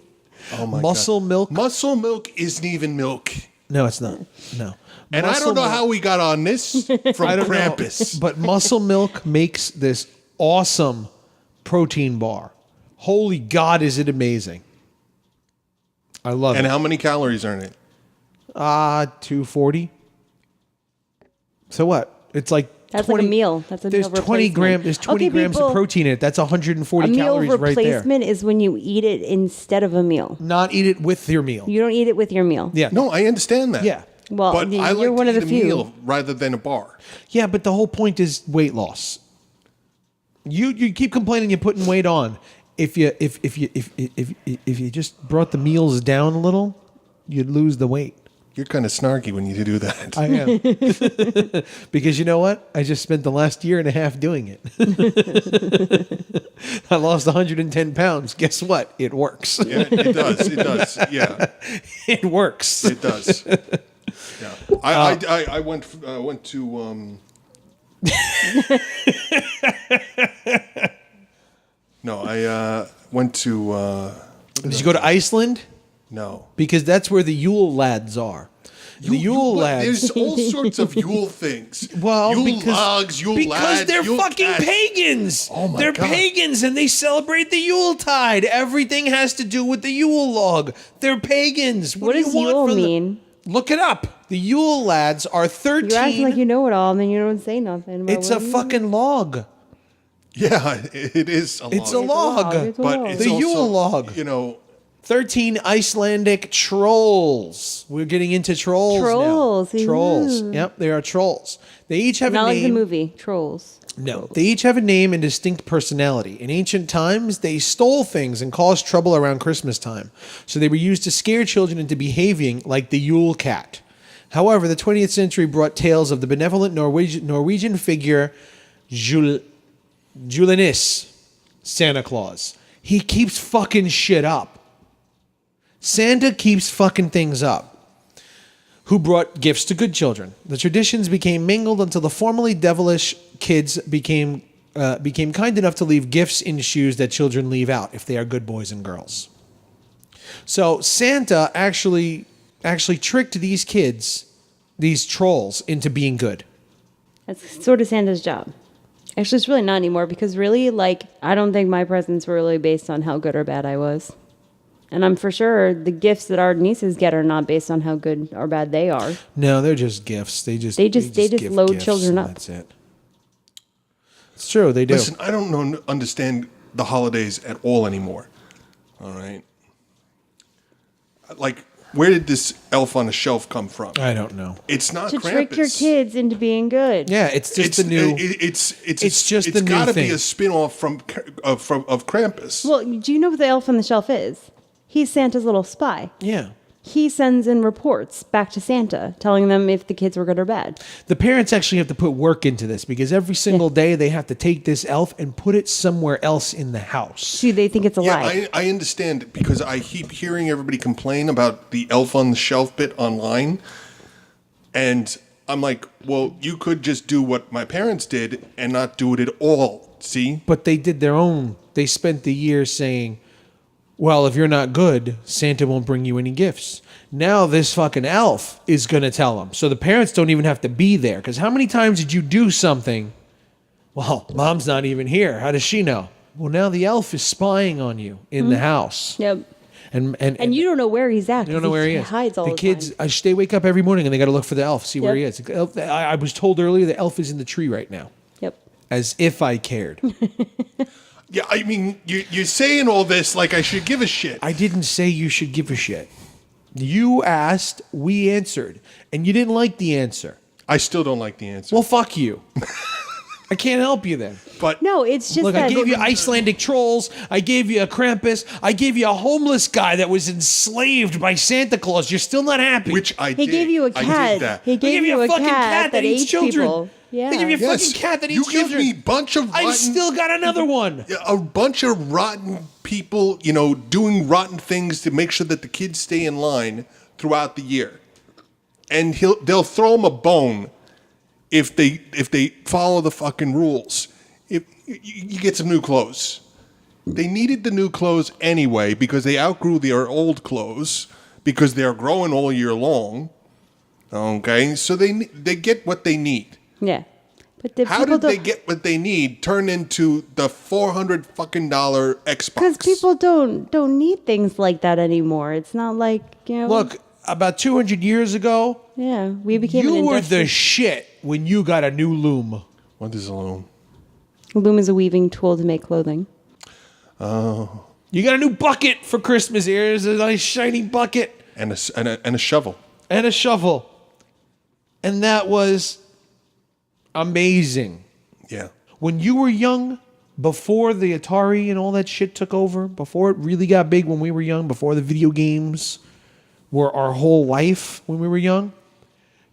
Oh my Muscle God. milk. Muscle milk isn't even milk. No, it's not. No. And I don't know how we got on this from Krampus. But muscle milk makes this awesome protein bar. Holy God, is it amazing. I love And it. how many calories are in it? 240. So what? It's like That's like a meal. That's a There's meal 20 replacement. grams. There's 20 Okay, grams people, of protein in it. That's 140 a meal calories right there. replacement is when you eat it instead of a meal. Not eat it with your meal. You don't eat it with your meal. Yeah. No, I understand that. Yeah. Well, but I like you're one to of the eat a few. meal rather than a bar. Yeah, but the whole point is weight loss. You keep complaining you're putting weight on. If you just brought the meals down a little, you'd lose the weight. You're kind of snarky when you do that. I am. Because you know what? I just spent the last year and a half doing it. I lost 110 pounds. Guess what? It works. Yeah, it does. It does. Yeah, It works. it does. Yeah, I went to. No, I went to. Did you go to Iceland? No. Because that's where the Yule lads are. The Yule lads. There's all sorts of Yule things. Well, Yule because, logs, Yule because lads, they're Yule fucking cats. pagans. Oh my they're God. pagans and they celebrate the Yuletide. Everything has to do with the Yule log. They're pagans. What do you does want Yule from them? mean? Look it up. The Yule lads are 13. You're acting like you know it all, and then you don't say nothing. About It's a what it fucking log. Yeah, it is a log. It's a log. It's a But log. it's The also, Yule log. 13 Icelandic trolls. We're getting into trolls Trolls, now. Trolls. yeah. Yep, they are trolls. They each have Not a like name. the movie Trolls. No, they each have a name and distinct personality. In ancient times, they stole things and caused trouble around Christmas time. So they were used to scare children into behaving like the Yule Cat. However, the 20th century brought tales of the benevolent Norwegian figure Julenis, Santa Claus. He keeps fucking shit up. Santa keeps fucking things up. Who brought gifts to good children. The traditions became mingled until the formerly devilish kids became kind enough to leave gifts in shoes that children leave out if they are good boys and girls. So Santa actually tricked these kids, these trolls, into being good. That's sort of Santa's job. Actually, it's really not anymore because really, like, I don't think my presents were really based on how good or bad I was. And I'm for sure the gifts that our nieces get are not based on how good or bad they are. No, they're just gifts. They just give load gifts, children up. That's it. It's true. They do. Listen, I don't understand the holidays at all anymore. All right. Like, where did this elf on the shelf come from? I don't know. It's not To Krampus. trick your kids into being good. Yeah, it's just the new. It's just the new got to be thing. a spin-off from of Krampus. Well, do you know what the elf on the shelf is? He's Santa's little spy. Yeah. He sends in reports back to Santa, telling them if the kids were good or bad. The parents actually have to put work into this because every single day they have to take this elf and put it somewhere else in the house. See, they think it's a lie. I understand because I keep hearing everybody complain about the elf on the shelf bit online. And I'm like, well, you could just do what my parents did and not do it at all. See? But they did their own. They spent the year saying, well, if you're not good, Santa won't bring you any gifts. Now this fucking elf is going to tell them. So the parents don't even have to be there. Because how many times did you do something? Well, mom's not even here. How does she know? Well, now the elf is spying on you in the house. Yep. And you don't know where he's at. you don't know where he is. Hides all the kids, time. they wake up every morning and they got to look for the elf, see where he Yep. is. I was told earlier the elf is in the tree right now. Yep. As if I cared. Yeah, I mean, you're saying all this like I should give a shit. I didn't say you should give a shit. You asked, we answered, and you didn't like the answer. I still don't like the answer. Well, fuck you. I can't help you then. but No, it's just Look, that. I gave you Icelandic trolls. I gave you a Krampus. I gave you a homeless guy that was enslaved by Santa Claus. You're still not happy. which I He did. gave you a I cat. did that. He gave you a fucking cat that eats ate children. people. Yeah. They give you a Yes, fucking cat that you eats give children. me a bunch of rotten, I still got another one. a bunch of rotten people, doing rotten things to make sure that the kids stay in line throughout the year, and they'll throw him a bone if they follow the fucking rules. If you get some new clothes, they needed the new clothes anyway because they outgrew their old clothes because they're growing all year long. Okay, so they get what they need. Yeah. But the How people did they don't- get what they need turned into the $400 fucking Xbox? Because people don't need things like that anymore. It's not like, Look, about 200 years ago, Yeah, we became you an were industry. the shit when you got a new loom. What is a loom? Loom is a weaving tool to make clothing. You got a new bucket for Christmas. Here's a nice shiny bucket And a shovel. and a shovel. And that was amazing. Yeah. When you were young, before the Atari and all that shit took over, before it really got big when we were young, before the video games were our whole life when we were young,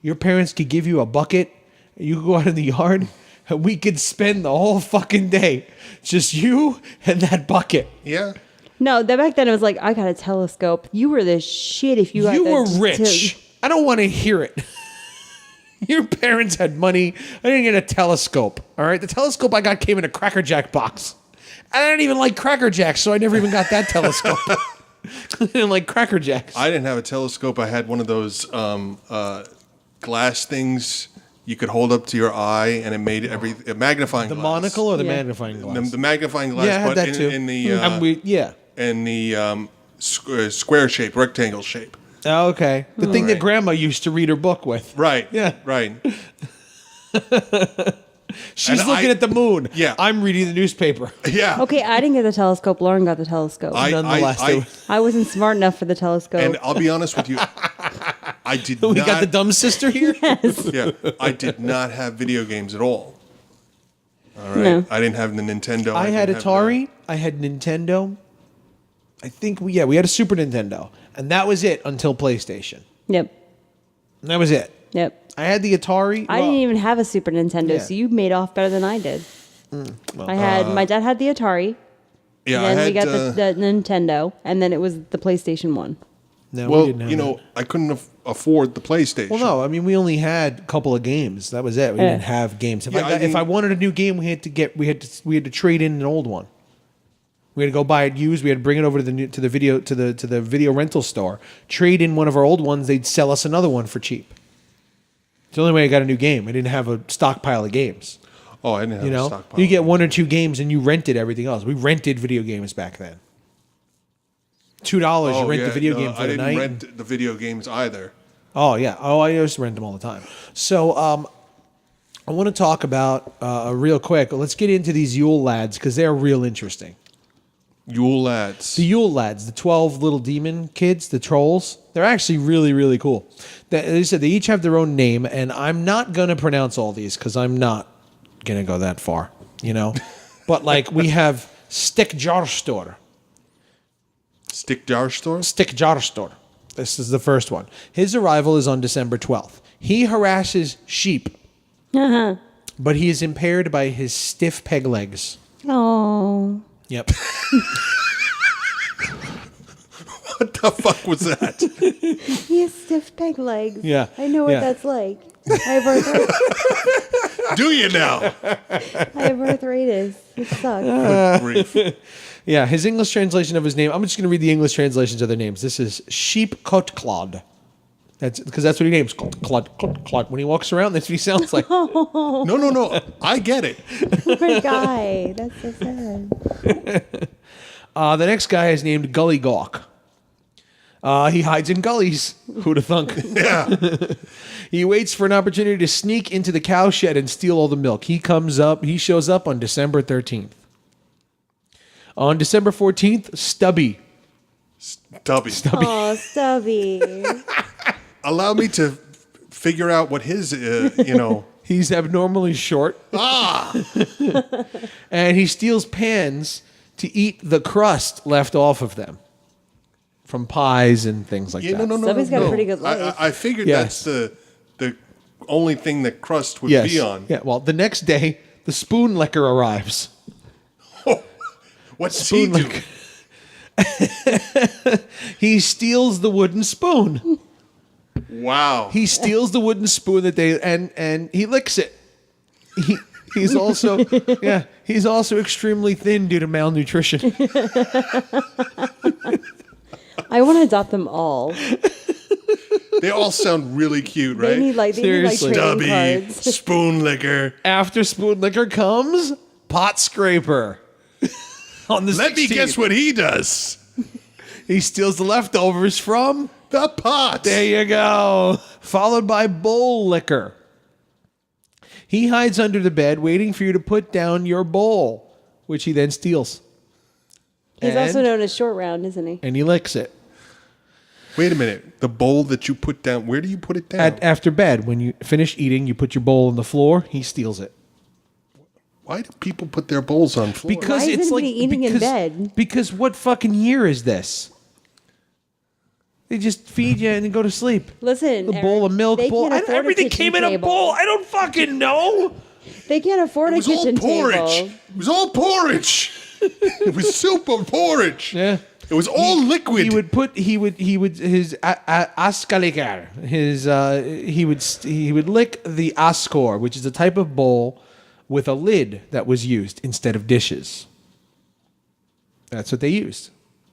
your parents could give you a bucket, and you could go out in the yard, and we could spend the whole fucking day, just you and that bucket. Yeah. No, back then it was like, I got a telescope. You were the shit if you got You the were rich. I don't want to hear it. Your parents had money. I didn't get a telescope. All right, the telescope I got came in a Cracker Jack box. And I didn't even like Cracker Jacks, so I never even got that telescope. I didn't like Cracker Jacks. I didn't have a telescope. I had one of those glass things you could hold up to your eye, and it made a magnifying The glass. monocle or the Yeah. magnifying glass? The magnifying glass, Yeah, I had but that too. in the And in the square shape, rectangle shape. Oh, okay. The thing that Right. Grandma used to read her book with. Right. Yeah. Right. She's And looking at the moon. Yeah. I'm reading the newspaper. Yeah. Okay, I didn't get the telescope. Lauren got the telescope. Nonetheless, I wasn't smart enough for the telescope. And I'll be honest with you, I did we not. got the dumb sister here. Yeah, I did not have video games at all. All right, No. I didn't have the Nintendo. I had didn't have Atari. I had Nintendo. I think we had a Super Nintendo, and that was it until PlayStation. Yep. And that was it. Yep. I had the Atari. I didn't even have a Super Nintendo, Yeah. so you made off better than I did. My dad had the Atari. Yeah, Then I had. we got the Nintendo, and then it was the PlayStation 1. No, we well, didn't have you know, I couldn't afford the PlayStation. Well, no, I mean we only had a couple of games. That was it. We didn't have games. If, Yeah, if I wanted a new game, we had to trade in an old one. We had to go buy it used. We had to bring it over to the video rental store. Trade in one of our old ones. They'd sell us another one for cheap. It's the only way I got a new game. I didn't have a stockpile of games. Oh, I didn't have a stockpile. You get one or two games and you rented everything else. We rented video games back then. $2 you rent the video game for I the didn't night. rent the video games either. Oh yeah. Oh, I used to rent them all the time. So I want to talk about real quick. Let's get into these Yule lads because they're real interesting. Yule lads. The Yule lads, the 12 little demon kids, the trolls. They're actually really, really cool. They said they each have their own name, and I'm not gonna pronounce all these because I'm not gonna go that far, you know. But like we have Stickjarstor. Stickjarstor? Stickjarstor. This is the first one. His arrival is on December 12th. He harasses sheep, but he is impaired by his stiff peg legs. Oh. Yep. What the fuck was that? He has stiff peg legs. Yeah. I know what Yeah. that's like. I have arthritis. Do you now? I have arthritis. It sucks. Good grief. Yeah, his English translation of his name. I'm just going to read the English translations of their names. This is Sheep Clod. That's because that's what he names Clod. When he walks around, that's what he sounds like. No. I get it. Poor guy. That's so sad. The next guy is named Gully Gawk. He hides in gullies. Who'da thunk? Yeah. He waits for an opportunity to sneak into the cow shed and steal all the milk. He shows up on December 13th. On December 14th, Stubby. Stubby. Oh, Stubby. Allow me to figure out what his, He's abnormally short. And he steals pans to eat the crust left off of them from pies and things like that. No. Stubby's got a pretty good life. I figured Yes. that's the only thing that crust would Yes. be on. Yeah. Well, the next day, the spoon licker arrives. What's he do? He steals the wooden spoon. Wow. He steals the wooden spoon that they and he licks it. He's also he's also extremely thin due to malnutrition. I want to adopt them all. They all sound really cute, right? They need like Seriously. trading Stubby, cards. spoon licker. After spoon licker comes pot scraper. On the Let me 16th. guess what he does. He steals the leftovers from. The pot. There you go. Followed by bowl licker. He hides under the bed waiting for you to put down your bowl, which he then steals. He's And- also known as Short Round, isn't he? And he licks it. Wait a minute. The bowl that you put down, where do you put it down? After bed, when you finish eating, you put your bowl on the floor. He steals it. Why do people put their bowls on floor? Because Why it's isn't like he eating in bed? Because what fucking year is this? They just feed you and then go to sleep. Listen, The bowl of milk, they bowl. can't afford a Everything kitchen came in a table. bowl. I don't fucking know. They can't afford it a was all kitchen porridge. table. It was all porridge. It was super porridge. Yeah. It was all liquid. He would his askalikar. He would lick the askor, which is a type of bowl with a lid that was used instead of dishes. That's what they used.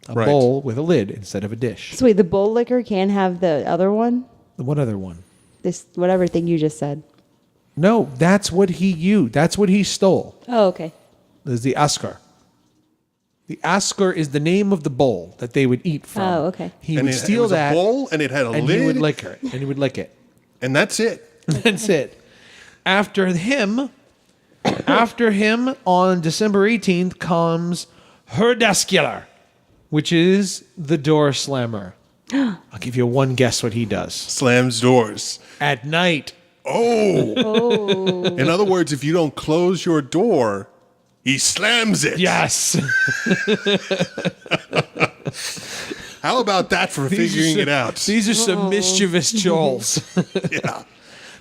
A Right. bowl with a lid instead of a dish. So wait, the bowl liquor can have the other one? What other one? This whatever thing you just said. No, that's what he used. That's what he stole. Oh, okay. Is the askar. The askar is the name of the bowl that they would eat from. Oh, okay. He and would it steal was that a bowl, and it had a and lid, he would lick it. And he would lick it. and that's it. That's it. After him After him, on December 18th, comes Herdescular, which is the door slammer. I'll give you one guess what he does. Slams doors. At night. Oh. In other words, if you don't close your door, he slams it. Yes. How about that for figuring it out? These are some mischievous trolls. Yeah.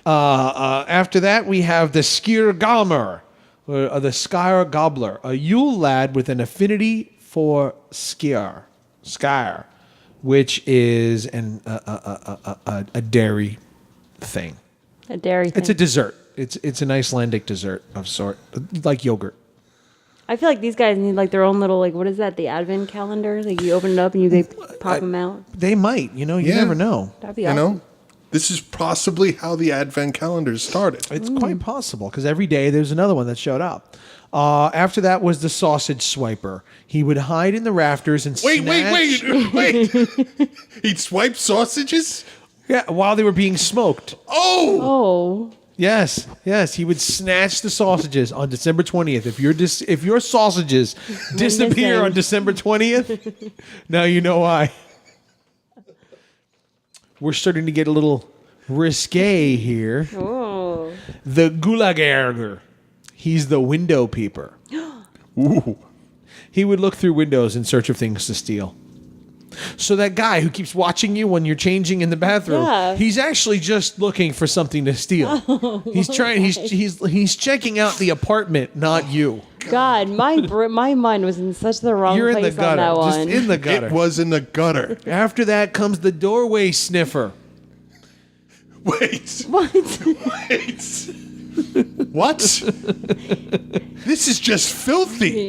After that, we have the Skiergalmer, or the Skyer Gobbler, a Yule lad with an affinity for Skyer, which is a dairy thing. A dairy thing. It's a dessert. It's an Icelandic dessert of sort, like yogurt. I feel like these guys need like their own little, like, what is that? The advent calendar? Like you open it up and they pop them out. They might, you never know. That'd be awesome. This is possibly how the advent calendar started. It's quite possible because every day there's another one that showed up. After that was the sausage swiper. He would hide in the rafters and Wait. snatch- He'd swipe sausages? Yeah, while they were being smoked. Oh! Yes. He would snatch the sausages on December 20th. If your sausages disappear on December 20th, now you know why. We're starting to get a little risque here. Oh. The Gulagerger. He's the window peeper. Ooh. He would look through windows in search of things to steal. So that guy who keeps watching you when you're changing in the bathroom, he's actually just looking for something to steal. He's trying. He's checking out the apartment, not you. God, my mind was in such the wrong You're in place the gutter, on that just one. in the gutter. It was in the gutter. After that comes the doorway sniffer. Wait. What? Wait. What? This is just filthy.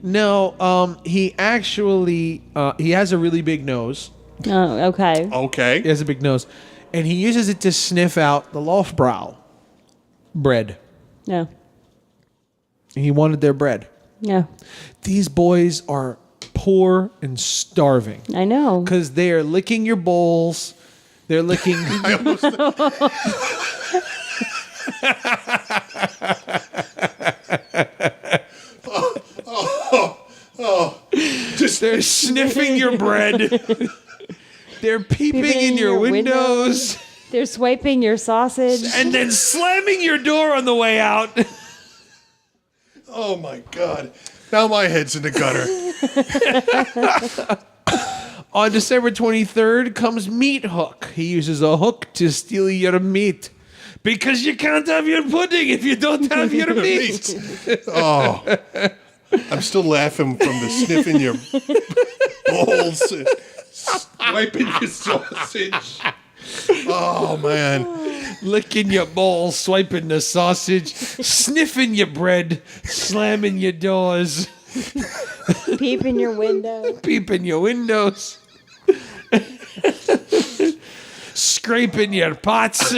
No, he actually he has a really big nose. Oh, okay. He Okay. has a big nose, and he uses it to sniff out the Lofbräu bread. Yeah. He wanted their bread. Yeah. These boys are poor and starving I know. because they are licking your bowls. They're licking. I almost, They're sniffing your bread. They're peeping in your windows. They're swiping your sausage. And then slamming your door on the way out. oh my God. Now my head's in the gutter. On December 23rd comes Meat Hook. He uses a hook to steal your meat. Because you can't have your pudding if you don't have your meat. Oh. I'm still laughing from the sniffing your balls, swiping your sausage. Oh, man. Licking your balls, swiping the sausage, sniffing your bread, slamming your doors, Peeping your window. peeping your windows, scraping your pots.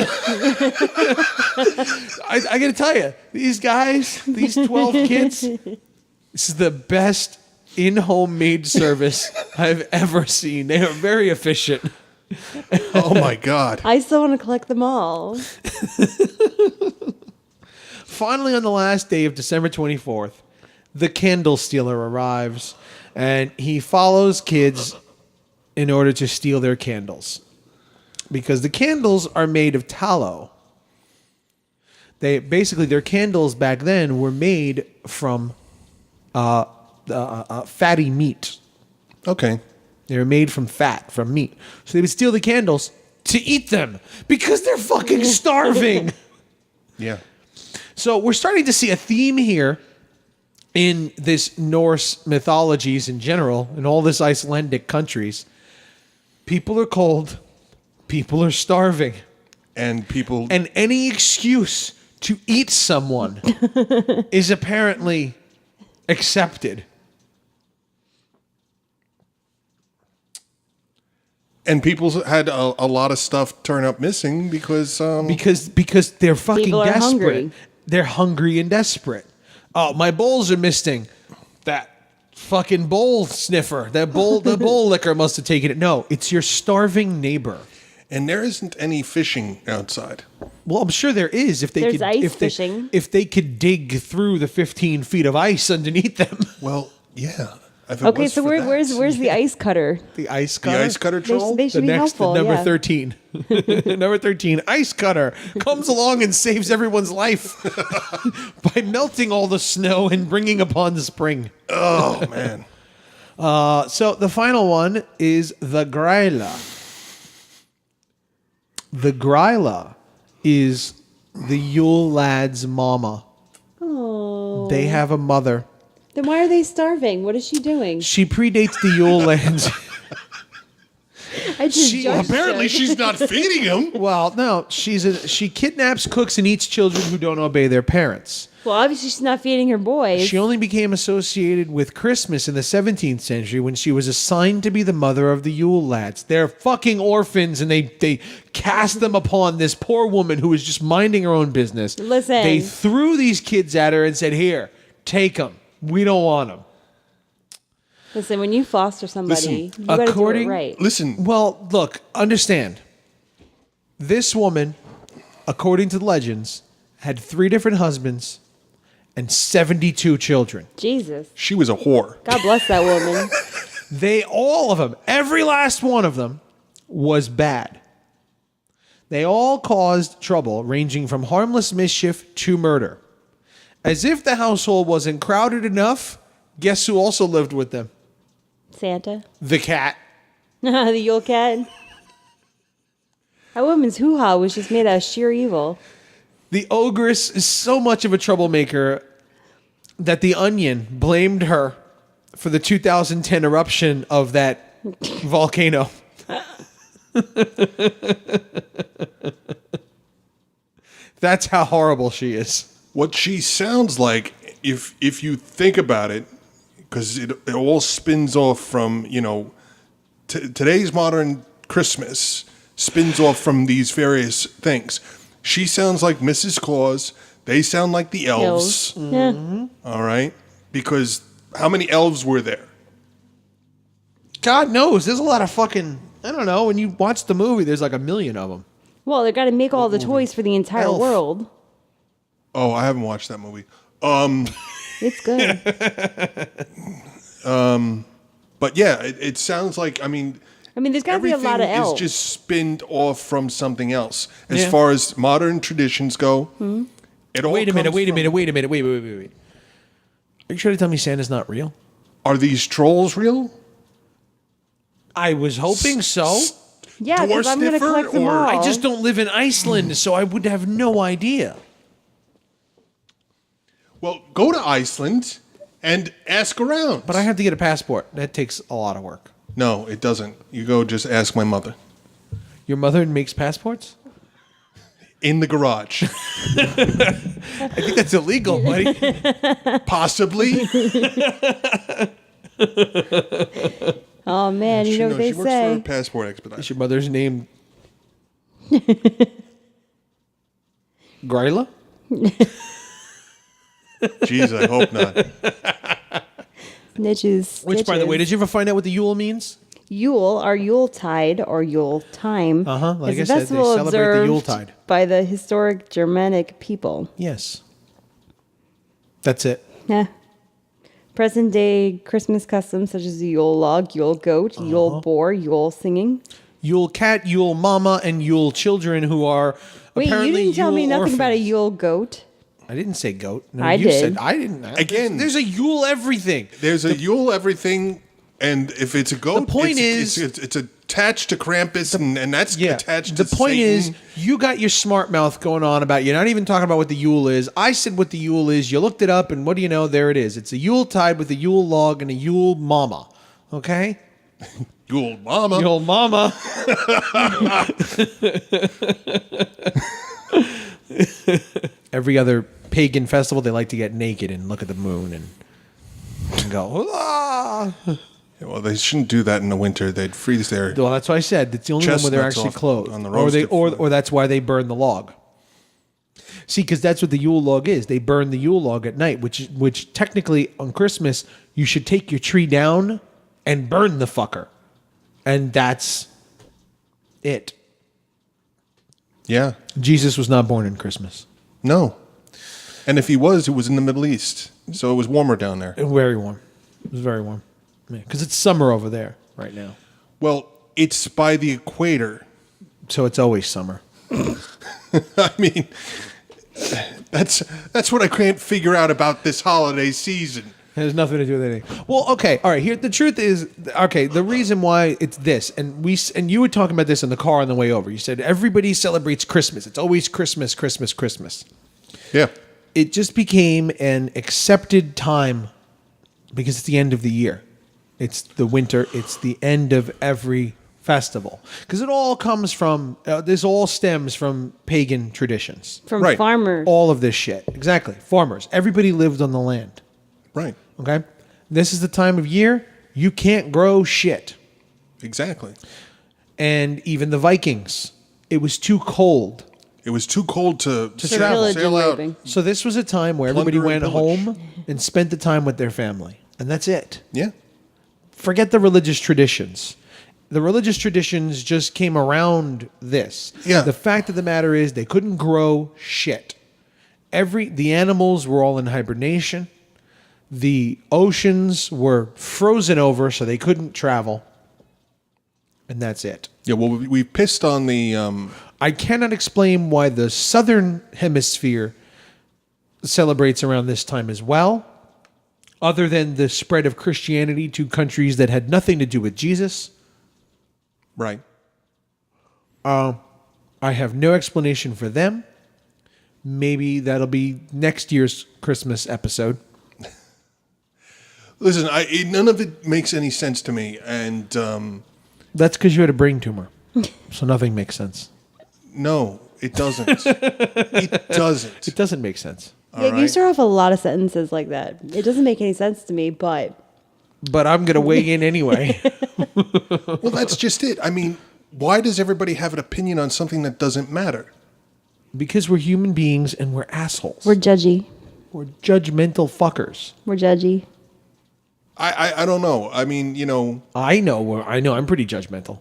I got to tell you, these guys, these 12 kids, this is the best in-home maid service I've ever seen. They are very efficient. Oh, my God. I still want to collect them all. Finally, on the last day of December 24th, the candle stealer arrives, and he follows kids in order to steal their candles. Because the candles are made of tallow. Their candles back then were made from fatty meat. Okay. They were made from fat, from meat. So they would steal the candles to eat them because they're fucking starving. Yeah. So we're starting to see a theme here in this Norse mythologies in general, in all this Icelandic countries. People are cold. People are starving. And people... And any excuse to eat someone is apparently accepted. And people had a lot of stuff turn up missing because... Because they're fucking People are desperate. hungry. They're hungry and desperate. Oh, my bowls are missing. That fucking bowl sniffer. The bowl licker must have taken it. No, it's your starving neighbor. And there isn't any fishing outside. Well, I'm sure there is. If they There's could, ice fishing. if they could dig through the 15 feet of ice underneath them. Well, yeah. If it Okay, was so for that. where's the ice cutter? The ice the cutter. ice cutter troll? They should be helpful. Number yeah. 13. Number 13, ice cutter comes along and saves everyone's life by melting all the snow and bringing upon the spring. Oh man. So the final one is the Gryla. The Gryla is the Yule lad's mama. Oh. They have a mother. Then why are they starving? What is she doing? She predates the Yule lands. I just judged Apparently her. she's not feeding him. Well, no, she kidnaps, cooks, and eats children who don't obey their parents. Well, obviously she's not feeding her boys. She only became associated with Christmas in the 17th century when she was assigned to be the mother of the Yule lads. They're fucking orphans, and they cast them upon this poor woman who was just minding her own business. Listen. They threw these kids at her and said, "Here, take them. We don't want them." Listen, when you foster somebody, Listen, you got to do it according- right. Listen, Well, look, understand. This woman, according to the legends, had 3 different husbands and 72 children. Jesus. she was a whore. God bless that woman. All of them, every last one of them was bad. They all caused trouble, ranging from harmless mischief to murder. As if the household wasn't crowded enough, guess who also lived with them? Santa. The cat. The Yule cat. That woman's hoo-ha was just made out of sheer evil. The ogress is so much of a troublemaker that The Onion blamed her for the 2010 eruption of that volcano. That's how horrible she is. What she sounds like, if you think about it, because it all spins off from, today's modern Christmas spins off from these various things. She sounds like Mrs. Claus. They sound like the elves. Yeah. All right? Because how many elves were there? God knows. There's a lot of fucking... I don't know. When you watch the movie, there's like 1 million of them. Well, they've got to make all the toys for the entire Elf. world. Oh, I haven't watched that movie. It's good. But yeah, it sounds like, There's got to be a lot of everything elves. is just spinned off from something else. As Yeah. far as modern traditions go, it all Wait a minute. comes from- Wait. Are you sure to tell me Santa's not real? Are these trolls real? I was hoping so. Yeah, because I'm going to Dwarf collect them sniffer, all. or- I just don't live in Iceland, so I would have no idea. Well, go to Iceland and ask around. But I have to get a passport. That takes a lot of work. No, it doesn't. You go just ask my mother. Your mother makes passports? In the garage. I think that's illegal, buddy. Possibly. Oh, man, you know what they she works for say. a passport Is expedition. your mother's name Gryla? Jeez, I hope not. Snitches. Which, by the way, stitches. did you ever find out what the Yule means? Yule, or Yuletide, or Yule time, Like is I a said, they festival celebrate the observed Yuletide. by the historic Germanic people. Yes. That's it. Yeah. Present day Christmas customs such as the Yule log, Yule goat, Yule boar, Yule singing. Yule cat, Yule mama, and Yule children who are Wait, apparently you didn't tell me Yule nothing about a orphans. Yule goat. I didn't say goat. No, I you did. said I didn't. Again. there's a Yule everything. There's a Yule everything, and if it's a goat, The point it's is- attached to Krampus, and that's Yeah. attached to The point Satan. is, you got your smart mouth going on about you're not even talking about what the Yule is. I said what the Yule is. You looked it up, and what do you know? There it is. It's a Yuletide with a Yule log and a Yule mama. Okay? Yule mama. Yule mama. Every other pagan festival, they like to get naked and look at the moon and go, ah. Well, they shouldn't do that in the winter. They'd freeze their. Well, that's why I said that's the only one where they're Chestnuts actually off clothed, on the or they, roasted or that's why they burn the log. See, because that's what the Yule log is. They burn the Yule log at night, which technically on Christmas you should take your tree down and burn the fucker, and that's it. Yeah. Jesus was not born in Christmas. No. And if he was, it was in the Middle East. So it was warmer down there. Very warm. It was very warm. Because it's summer over there right now. Well, it's by the equator. So it's always summer. I mean, that's what I can't figure out about this holiday season. It has nothing to do with anything. Well, okay, all right. Here, the truth is, okay. The reason why it's this, and you were talking about this in the car on the way over. You said everybody celebrates Christmas. It's always Christmas, Christmas, Christmas. Yeah. It just became an accepted time because it's the end of the year. It's the winter. It's the end of every festival because it all comes from. This all stems from pagan traditions. From Right. farmers. All of this shit, exactly. Farmers. Everybody lived on the land. Right. Okay? This is the time of year you can't grow shit. Exactly. And even the Vikings, it was too cold. It was too cold to travel. Pillage sail and out. raping. So this was a time where everybody Plunder and went pillage. home and spent the time with their family. And that's it. Yeah. Forget the religious traditions. The religious traditions just came around this. Yeah. The fact of the matter is they couldn't grow shit. The animals were all in hibernation. The oceans were frozen over, so they couldn't travel. And that's it. Yeah. Well, we pissed on the. I cannot explain why the southern hemisphere celebrates around this time as well, other than the spread of Christianity to countries that had nothing to do with Jesus. Right. I have no explanation for them. Maybe that'll be next year's Christmas episode. Listen, none of it makes any sense to me, and That's because you had a brain tumor. So nothing makes sense. no, it doesn't. It doesn't. It doesn't make sense. Yeah, you right. start off a lot of sentences like that. It doesn't make any sense to me, but But I'm going to weigh in anyway. Well, that's just it. I mean, why does everybody have an opinion on something that doesn't matter? Because we're human beings and we're assholes. we're judgy. We're judgmental fuckers. We're judgy. I don't know. I mean, I know I'm pretty judgmental.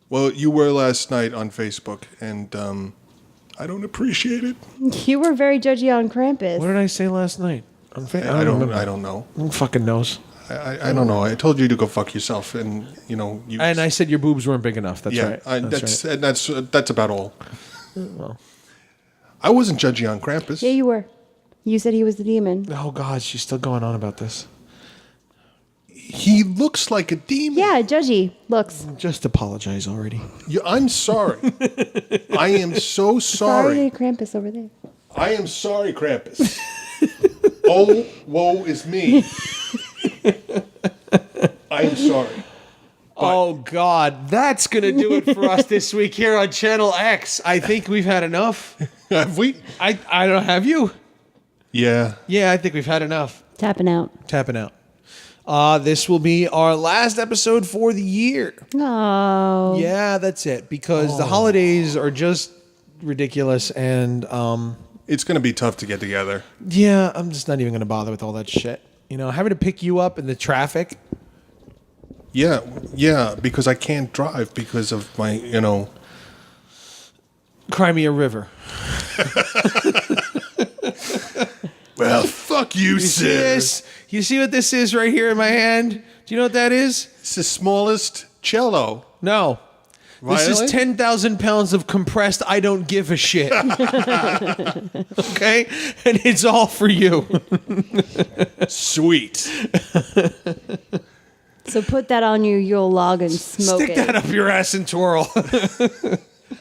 well, you were last night on Facebook, and I don't appreciate it. You were very judgy on Krampus. What did I say last night? I remember. don't know. Who fucking knows? I don't know. I told you to go fuck yourself, and you. And I said your boobs weren't big enough. That's yeah, right. that's about all. I wasn't judging on Krampus. Yeah, you were. You said he was the demon. Oh God, she's still going on about this. He looks like a demon. Yeah, judgy looks. Just apologize already. I'm sorry. I am so Sorry sorry. to Krampus over there. I am sorry, Krampus. Oh, woe is me. I am sorry. Oh God, that's gonna do it for us this week here on Channel X. I think we've had enough. Have we? I don't have you. Yeah. Yeah, I think we've had enough. Tapping out. Tapping out. This will be our last episode for the year. Oh. Yeah, that's it. Because the holidays are just ridiculous, and It's going to be tough to get together. yeah, I'm just not even going to bother with all that shit. Having to pick you up in the traffic. Yeah, because I can't drive because of my, Cry me a river. Well, fuck you, You see this? You see what this is right here in my hand? Do you know what that is? It's the smallest cello. No. This Violin? is 10,000 pounds of compressed I don't give a shit. Okay? And it's all for you. Sweet. So put that on your Yule log and smoke Stick it. that up your ass and twirl.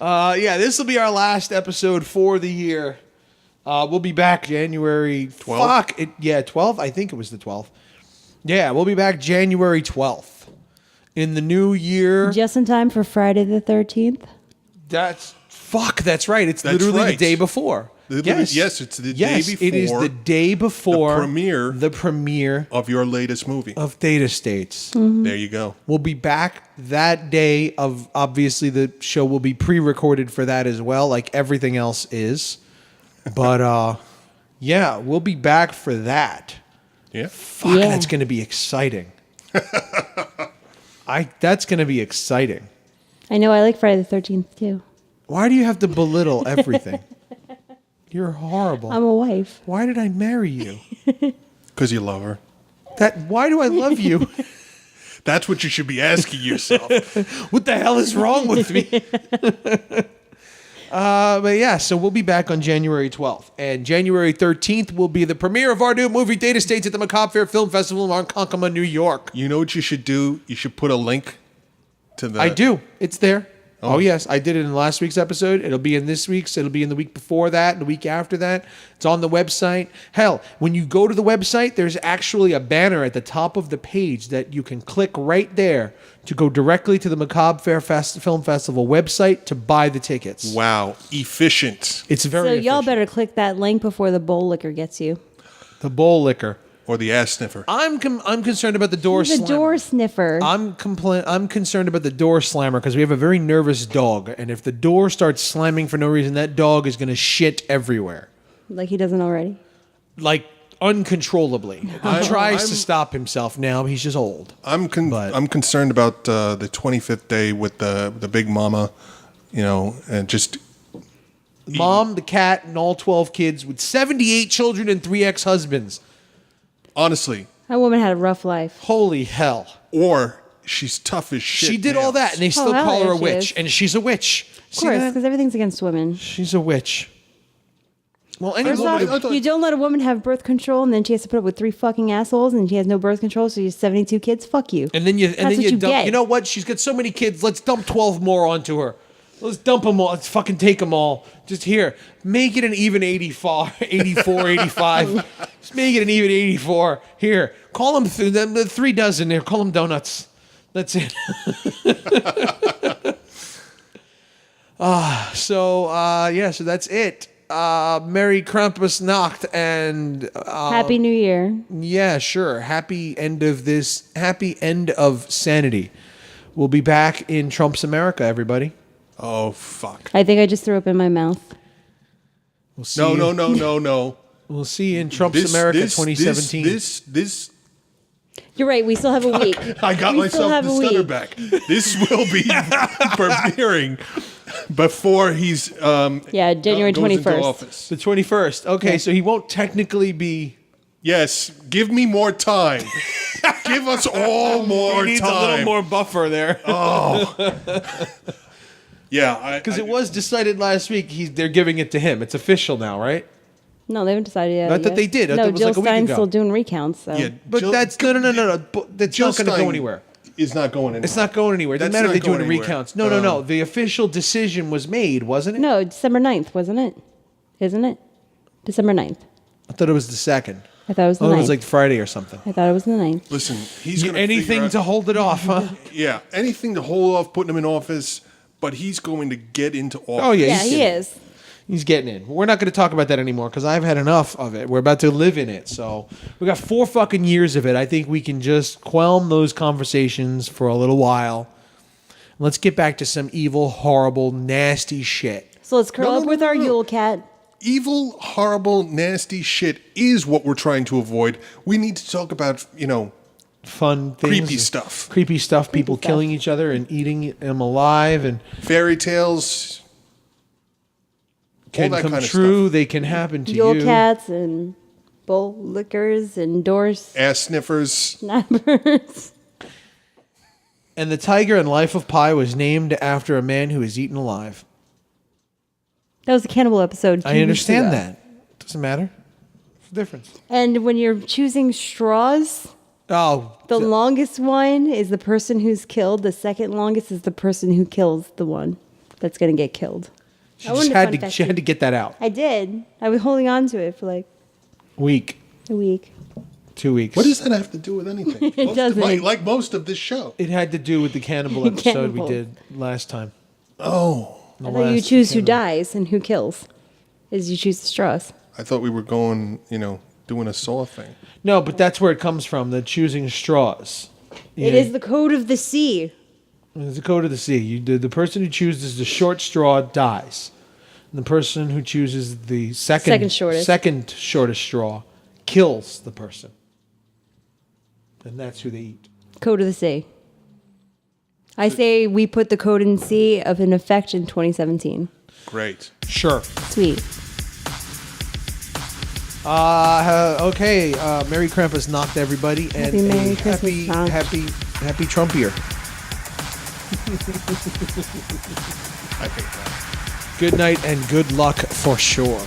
Yeah, this will be our last episode for the year. We'll be back January 12th. 12th? I think it was the 12th. Yeah, we'll be back January 12th. In the new year. Just in time for Friday the 13th. That's right. It's That's literally right. the day before. Yes, it's the day before. It is the day before the premiere of your latest movie. of Data States. There you go. We'll be back that day of, obviously the show will be pre-recorded for that as well, like everything else is. But yeah, we'll be back for that. Yeah. Fuck, Yeah. that's going to be exciting. That's going to be exciting. I know I like Friday the 13th too. Why do you have to belittle everything? You're horrible. I'm a wife. Why did I marry you? Because you love her. Why do I love you? That's what you should be asking yourself. What the hell is wrong with me? But yeah, so we'll be back on January 12th. And January 13th will be the premiere of our new movie, Data States, at the Macabre Fair Film Festival in Ronkonkoma, New York. You know what you should do? You should put a link to the... I do. It's there. Oh, yes. I did it in last week's episode. It'll be in this week's. It'll be in the week before that, the week after that. It's on the website. Hell, when you go to the website, there's actually a banner at the top of the page that you can click right there to go directly to the Macabre Fair Film Festival website to buy the tickets. Wow. Efficient. It's very So y'all efficient. better click that link before the bowl liquor gets you. The bowl liquor. Or the ass sniffer. I'm concerned about the door The slammer. door sniffer. I'm concerned about the door slammer because we have a very nervous dog, and if the door starts slamming for no reason, that dog is going to shit everywhere, Like he doesn't already. like uncontrollably. He tries to stop himself now. He's just old. I'm concerned about the 25th day with the big mama, and just... Mom, the cat, and all 12 kids with 78 children and 3 ex-husbands. Honestly. That woman had a rough life. Holy hell. Or she's tough as shit. She did all that, and they still hell call her a yeah, she witch. is. And she's a witch. Of course, because everything's against women. She's a witch. Well, First off, you don't let a woman have birth control, and then she has to put up with 3 fucking assholes, and she has no birth control, so she has 72 kids. Fuck you. And then you dump. get. You know what? She's got so many kids. Let's dump 12 more onto her. Let's dump them all. Let's fucking take them all. Just here. Make it an even 84, 85. Just make it an even 84. Here. Call them the 3 dozen there. Call them donuts. That's it. So that's it. Merry Krampusnacht and Happy New Year. yeah, sure. Happy end of sanity. We'll be back in Trump's America, everybody. Oh, fuck. I think I just threw up in my mouth. We'll see No, you. no. We'll see you in Trump's America 2017. This You're right. We still have a week. I got We still myself have the a stutter week. back. This will be premiering before he's January goes into 21st. office. The 21st. Okay, so he won't technically be. Yes, give me more time. Give us all more He needs time. a little more buffer there. Yeah, Because it was decided last week they're giving it to him. It's official now, right? No, they haven't decided yet. I thought they did. I thought No, it was Jill like a week Stein's ago. still doing recounts. So. Yeah, But Jill- that's no. But that's Jill not going to Stein go anywhere. Is not going anywhere. It's not going anywhere. It doesn't That's matter if not they're doing going anywhere. recounts. No. The official decision was made, wasn't it? No, December 9th, wasn't it? Isn't it? December 9th. I thought it was the 2nd. I thought it was the Oh, 9th. it was like Friday or something. I thought it was the 9th. Listen, he's going to Anything to hold it off, huh? Yeah, anything to hold off putting him in office, but he's going to get into office. Oh, yeah. Yeah, he is. He's getting in. We're not going to talk about that anymore because I've had enough of it. We're about to live in it. So we got 4 fucking years of it. I think we can just quell those conversations for a little while. Let's get back to some evil, horrible, nasty shit. So let's curl No, up no, with no, our no. Yule cat. Evil, horrible, nasty shit is what we're trying to avoid. We need to talk about, Fun things. creepy stuff. Creepy stuff. People stuff. killing each other and eating them alive and Fairy tales. can that come kind of true. They can happen to Yule you. cats and bowl liquors and door Ass sniffers. snappers. And the tiger in Life of Pi was named after a man who was eaten alive. That was a cannibal episode. 2 I weeks understand ago. that. Doesn't matter. What's the difference? And when you're choosing straws, Oh, the longest one is the person who's killed. The second longest is the person who kills the one that's going to get killed. she I just wanted had fun to. fact She had too. to get that out. I did. I was holding on to it for like Week, a week. 2 weeks. What does that have to do with anything? It doesn't. Like most of this show. It had to do with the cannibal episode we Cannibal. did last time. Oh, The I thought you last choose who cannibal. dies and who kills. Is you choose the straws. I thought we were going, doing a Saw thing. No, but that's where it comes from. The choosing straws. It is the code of the sea. It's the code of the sea. The person who chooses the short straw dies. And the person who chooses the second shortest straw kills the person. And that's who they eat. Code of the sea. I say we put the code in sea of an effect in 2017. Great. Sure. Sweet. Okay. Merry Krampusnacht, everybody, and Happy Merry a Christmasnacht. happy Trump year. I think that. Good night and good luck for sure.